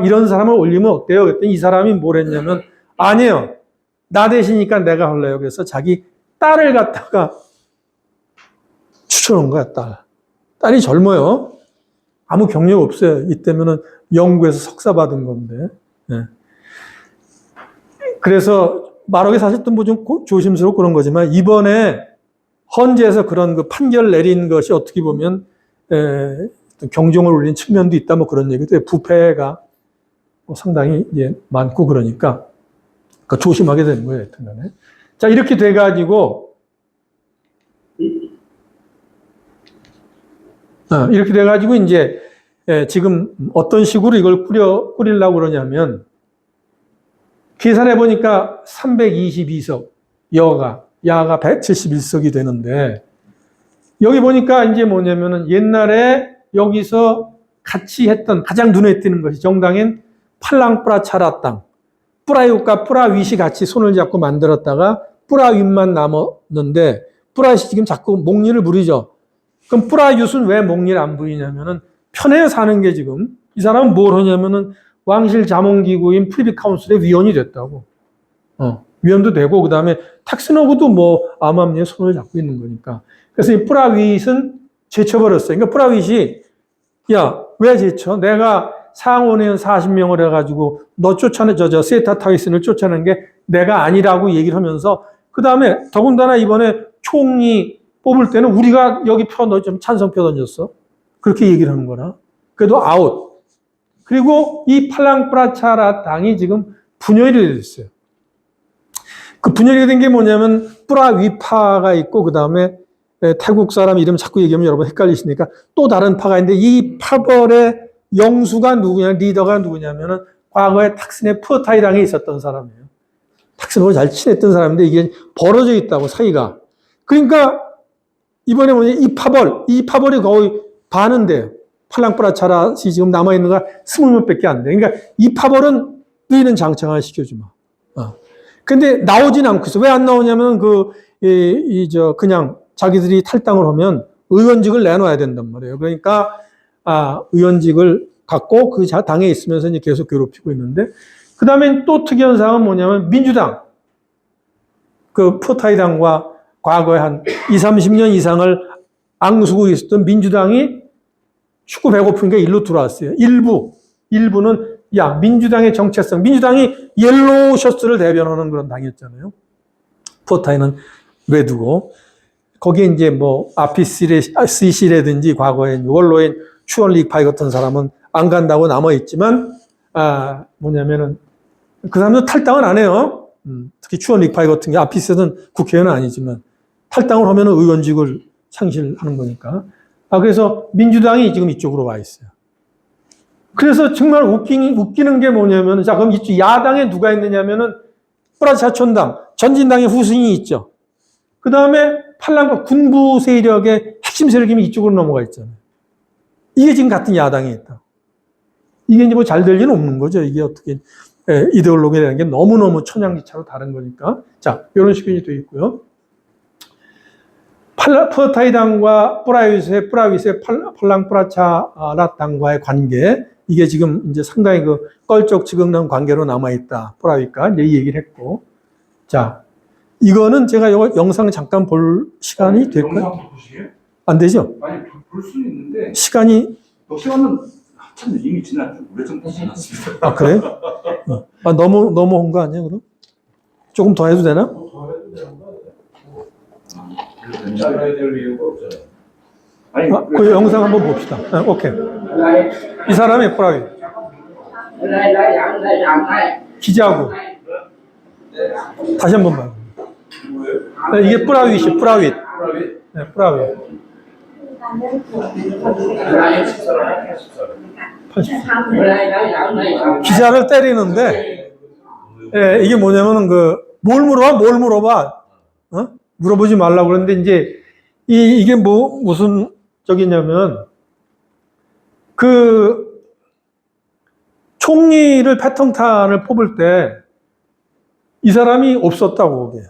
이런 사람을 올리면 어때요? 그랬더니 이 사람이 뭘 했냐면 아니에요. 나 대신이니까 내가 할래요. 그래서 자기 딸을 갖다가 추천한 거야, 딸. 딸이 젊어요. 아무 경력 없어요. 이때면은 영국에서 석사 받은 건데. 네. 그래서 말하기 사실 또 뭐 좀 조심스럽고 그런 거지만 이번에 헌재에서 그런 그 판결 내린 것이 어떻게 보면 경종을 울린 측면도 있다 뭐 그런 얘기도 해요. 부패가 뭐 상당히 이제 많고 그러니까 조심하게 되는 거예요. 여튼간에. 자 이렇게 돼가지고 이제 지금 어떤 식으로 이걸 꾸리려고 그러냐면 계산해 보니까 322석 야가 171석이 되는데 여기 보니까 이제 뭐냐면은 옛날에 여기서 같이 했던 가장 눈에 띄는 것이 정당인 팔랑프라차라땅 뿌라윗과 뿌라윗이 같이 손을 잡고 만들었다가 뿌라윗만 남았는데 뿌라윗이 지금 자꾸 목리를 부리죠. 그럼 뿌라윗은 왜 목리를 안 부리냐면은 편해 사는 게 지금 이 사람은 뭘 하냐면은 왕실 자문기구인 프리비 카운슬의 위원이 됐다고. 위원도 되고 그다음에 탁슨하고도 뭐 암암리에 손을 잡고 있는 거니까. 그래서 이 뿌라윗은 제쳐버렸어요. 그러니까 뿌라윗이 야, 왜 제쳐? 내가 상원의원 40명을 해가지고 너 세타 타이슨을 쫓아낸 게 내가 아니라고 얘기를 하면서 그 다음에 더군다나 이번에 총리 뽑을 때는 우리가 여기 좀 찬성표 던졌어. 그렇게 얘기를 하는 거라. 그래도 아웃. 그리고 이 팔랑프라차라 당이 지금 분열이 됐어요. 그 분열이 된 게 뭐냐면 뿌라위파가 있고 그다음에 태국 사람 이름 자꾸 얘기하면 여러분 헷갈리시니까 또 다른 파가 있는데 이 파벌의 영수가 누구냐, 리더가 누구냐면은 과거에 탁신의 푸어타이당에 있었던 사람이에요. 탁신하고 잘 친했던 사람인데 이게 벌어져 있다고 사이가. 그러니까 이번에 뭐냐 이 파벌이 거의 반은 돼요. 팔랑프라차라시 지금 남아있는 거 20명밖에 안 돼. 그러니까 이 파벌은 너희는 장창을 시켜주마. 근데 나오진 않고 있어. 왜 안 나오냐면 그냥 자기들이 탈당을 하면 의원직을 내놔야 된단 말이에요. 그러니까 의원직을 갖고 그 당에 있으면서 이제 계속 괴롭히고 있는데 그 다음에 또 특이한 사항은 뭐냐면 민주당 그 푸어타이당과 과거에 한 20-30년 이상을 앙수고 있었던 민주당이 축구 배고프니까 일로 들어왔어요. 일부는 민주당의 정체성, 민주당이 옐로우 셔츠를 대변하는 그런 당이었잖아요. 푸어타이는 뇌두고 거기에 이제 뭐 아피시라든지 과거에 원로인 추원릭파이 같은 사람은 안 간다고 남아있지만 뭐냐면은 그 사람도 탈당은 안 해요. 특히 추원릭파이 같은 게 아피시는 국회의원은 아니지만 탈당을 하면 의원직을 상실하는 거니까. 그래서 민주당이 지금 이쪽으로 와 있어요. 그래서 정말 웃기는 게 뭐냐면, 자, 그럼 이쪽 야당에 누가 있느냐면은, 프라차촌당, 전진당의 후순위 있죠. 그 다음에 팔랑과 군부 세력의 핵심 세력이 이쪽으로 넘어가 있잖아요. 이게 지금 같은 야당에 있다. 이게 이제 뭐 잘 될 리는 없는 거죠. 이게 어떻게, 이데올로기라는 게 너무너무 천양지차로 다른 거니까. 자, 이런 식으로 되어 있고요. 푸어타이당과 뿌라윗의 팔랑프라차라 당과의 관계, 이게 지금 이제 상당히 그 껄쩍지근한 관계로 남아있다. 뿌라윗과 이제 이 얘기를 했고. 자, 이거는 제가 영상 잠깐 볼 시간이 될까요? 영상도 보시게요? 안 되죠? 아니, 볼 수는 있는데. 시간은 한참 이미 지났죠. 오래전부터 지났습니다. 그래요? 너무 한 거 아니에요, 그럼? 조금 더 해도 되나? 더 해도 되는 거 아니야? 잘라야 될 이유가 없잖아요. 아니, 그 영상 한번 봅시다. 오케이. 이 사람이 뿌라윗. 기자고. 다시 한번 봐요. 이게 뿌라윗이 뿌라윗. 네, 뿌라윗. 80살. 기자를 때리는데, 이게 뭐냐면은 뭘 물어봐? 물어보지 말라고 그러는데, 이제, 이게 무슨 적이냐면, 총리를 패턴탄을 뽑을 때, 이 사람이 없었다고, 그게.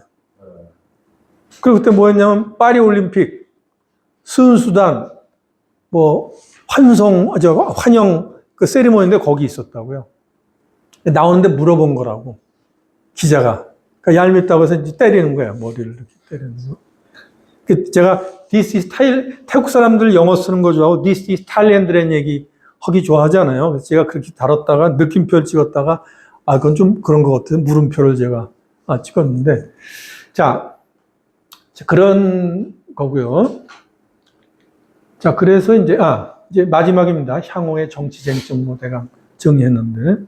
그리고 그때 뭐였냐면, 파리 올림픽, 순수단, 환영 그 세리머니인데 거기 있었다고요. 나오는데 물어본 거라고. 기자가. 그러니까 얄밉다고 해서 이제 때리는 거야. 머리를 이렇게 때리는 거. 제가 This is 태국 사람들 영어 쓰는 거 좋아하고 This is Thailand라는 얘기 하기 좋아하잖아요. 그래서 제가 그렇게 다뤘다가 느낌표를 찍었다가 그건 좀 그런 것 같아요. 물음표를 제가 찍었는데 자 그런 거고요. 자 그래서 이제 마지막입니다. 향후의 정치 쟁점 대강 정리했는데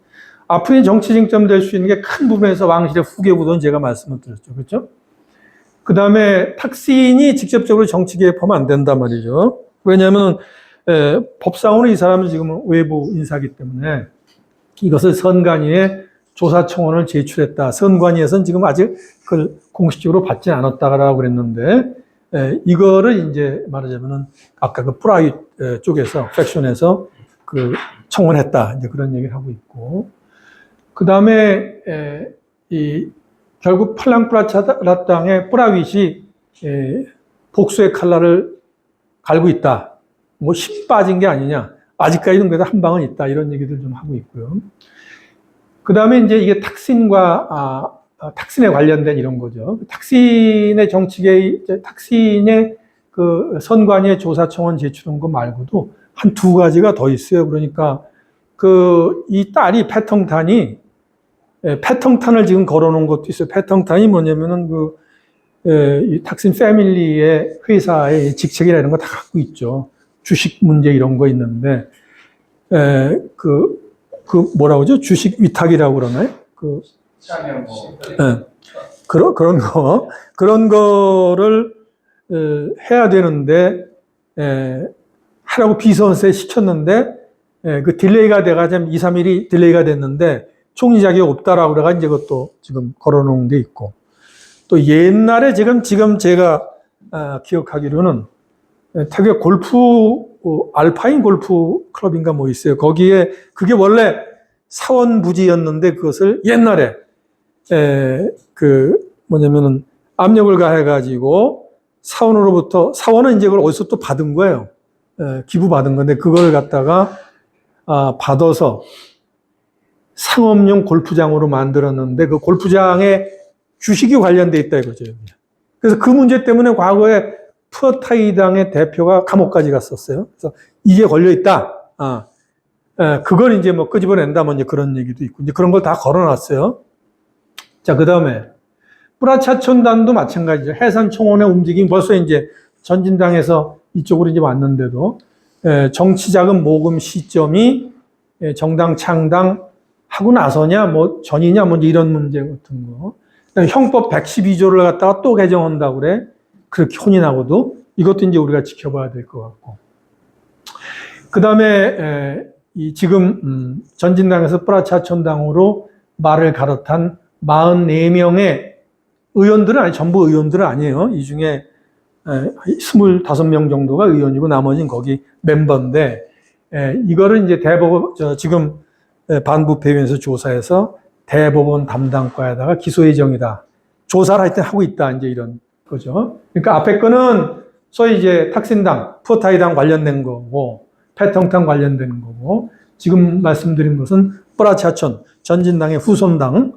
앞으로의 정치 쟁점 될 수 있는 게 큰 부분에서 왕실의 후계부도는 제가 말씀을 드렸죠. 그렇죠? 그 다음에 탁신이 직접적으로 정치 개입하면 안 된단 말이죠. 왜냐하면 법상으로 이 사람은 지금 외부 인사기 때문에 이것을 선관위에 조사청원을 제출했다. 선관위에서는 지금 아직 그걸 공식적으로 받지 않았다라고 그랬는데 이거를 이제 말하자면은 아까 그 프라윗 쪽에서 팩션에서 그 청원했다. 이제 그런 얘기를 하고 있고 그 다음에 결국 팔랑프라차라 땅의 뿌라윗이 복수의 칼날을 갈고 있다. 힘 빠진 게 아니냐. 아직까지는 그래도 한 방은 있다. 이런 얘기들 좀 하고 있고요. 그 다음에 이제 이게 탁신에 관련된 이런 거죠. 탁신의 탁신의 그 선관위의 조사청원 제출한 거 말고도 한 두 가지가 더 있어요. 그러니까 이 딸이 패텅탄을 지금 걸어놓은 것도 있어요. 패텅탄이 뭐냐면은 이 탁신 패밀리의 회사의 직책이나 이런 거 다 갖고 있죠. 주식 문제 이런 거 있는데, 뭐라고 하죠? 주식 위탁이라고 그러나요? 창의 뭐 예. 그런 거를 해야 되는데, 하라고 비서한테 시켰는데, 그 딜레이가 돼가지고 2, 3일이 딜레이가 됐는데, 총리 자격이 없다라고 그래가 이제 그것도 지금 걸어놓은 게 있고, 또 옛날에 지금 제가 기억하기로는 태국의 알파인 골프 클럽인가 뭐 있어요. 거기에 그게 원래 사원 부지였는데 그것을 옛날에 뭐냐면은 압력을 가해가지고 사원은 이제 그걸 어디서 또 받은 거예요. 기부 받은 건데 그걸 갖다가 받아서 상업용 골프장으로 만들었는데 그 골프장에 주식이 관련돼 있다 이거죠. 그래서 그 문제 때문에 과거에 푸어타이당의 대표가 감옥까지 갔었어요. 그래서 이게 걸려 있다. 그걸 이제 뭐 끄집어낸다, 뭐 이제 그런 얘기도 있고, 이제 그런 걸 다 걸어놨어요. 자, 그 다음에 뿌라차촌당도 마찬가지죠. 해산총원의 움직임이 벌써 이제 전진당에서 이쪽으로 이제 왔는데도 정치자금 모금 시점이 정당 창당하고 나서냐, 뭐 전이냐, 뭐 이런 문제 같은 거. 형법 112조를 갖다가 또 개정한다고 그래. 그렇게 혼인하고도 이것도 이제 우리가 지켜봐야 될 것 같고. 그 다음에 지금 전진당에서 뿌라차촌당으로 말을 갈아탄 44명의 의원들은 전부 의원들은 아니에요. 이 중에 25명 정도가 의원이고 나머지는 거기 멤버인데 이거를 이제 지금 반부패위원회에서 조사해서 대법원 담당과에다가 기소 예정이다. 조사를 하여튼 하고 있다. 이제 이런 거죠. 그러니까 앞에 거는 소위 이제 탁신당, 푸어타이당 관련된 거고, 패통탕 관련된 거고, 지금 말씀드린 것은 뿌라차촌, 전진당의 후손당,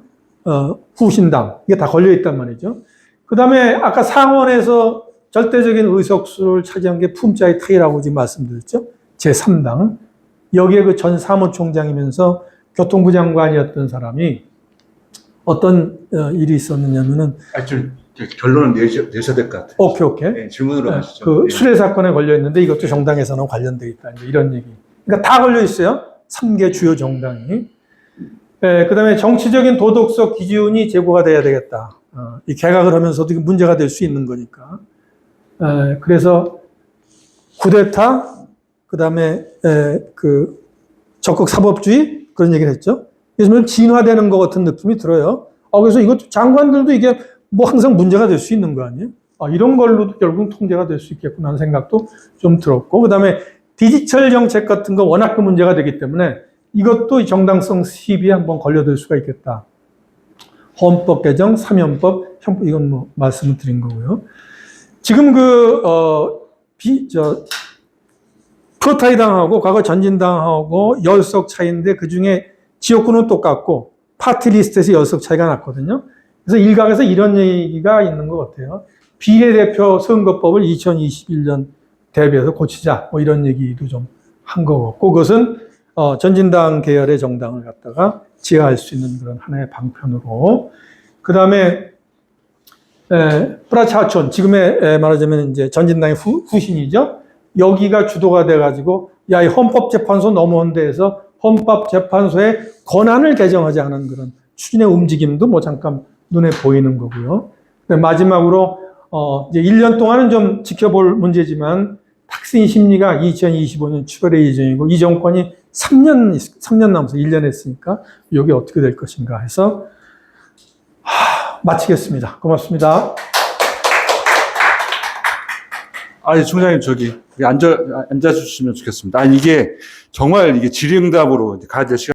후신당, 이게 다 걸려 있단 말이죠. 그 다음에 아까 상원에서 절대적인 의석수를 차지한 게 품자의 타이라고 지금 말씀드렸죠. 제3당. 여기에 그 전 사무총장이면서 교통부 장관이었던 사람이 어떤 일이 있었느냐면은. 결론은 내셔야 될 것 같아요. 오케이. 네, 질문으로 하시죠. 그 수뢰 사건에 걸려 있는데 이것도 정당에서는 관련되어 있다. 이런 얘기. 그러니까 다 걸려 있어요. 3개 주요 정당이. 그 다음에 정치적인 도덕적 기준이 제고가 돼야 되겠다. 이 개각을 하면서도 이게 문제가 될 수 있는 거니까. 그래서 쿠데타, 그 다음에 그 적극 사법주의 그런 얘기를 했죠. 그래서 진화되는 것 같은 느낌이 들어요. 그래서 이것도 장관들도 이게 뭐 항상 문제가 될 수 있는 거 아니에요? 이런 걸로도 결국 통제가 될 수 있겠구나 하는 생각도 좀 들었고, 그 다음에 디지털 정책 같은 거 워낙 그 문제가 되기 때문에 이것도 정당성 시비에 한번 걸려들 수가 있겠다. 헌법 개정, 사면법, 형법, 이건 뭐 말씀을 드린 거고요. 지금 푸어타이당하고 과거 전진당하고 10석 차이인데 그 중에 지역구는 똑같고 파티리스트에서 10석 차이가 났거든요. 그래서 일각에서 이런 얘기가 있는 것 같아요. 비례대표 선거법을 2021년 대비해서 고치자, 뭐 이런 얘기도 좀 한 것 같고, 그것은 전진당 계열의 정당을 갖다가 지향할 수 있는 그런 하나의 방편으로. 그 다음에 뿌라차촌, 지금의 말하자면 이제 전진당의 후신이죠. 여기가 주도가 돼가지고 이 헌법재판소 넘어온 데에서 헌법재판소의 권한을 개정하지 않은 그런 추진의 움직임도 뭐 잠깐 눈에 보이는 거고요. 마지막으로 이제 1년 동안은 좀 지켜볼 문제지만 탁신 심리가 2025년 7월에 예정이고 이 정권이 3년 남아서 1년 했으니까 이게 어떻게 될 것인가 해서 마치겠습니다. 고맙습니다. 총장님 앉아주시면 좋겠습니다. 이게 정말 이게 질의응답으로 가야 될 시간.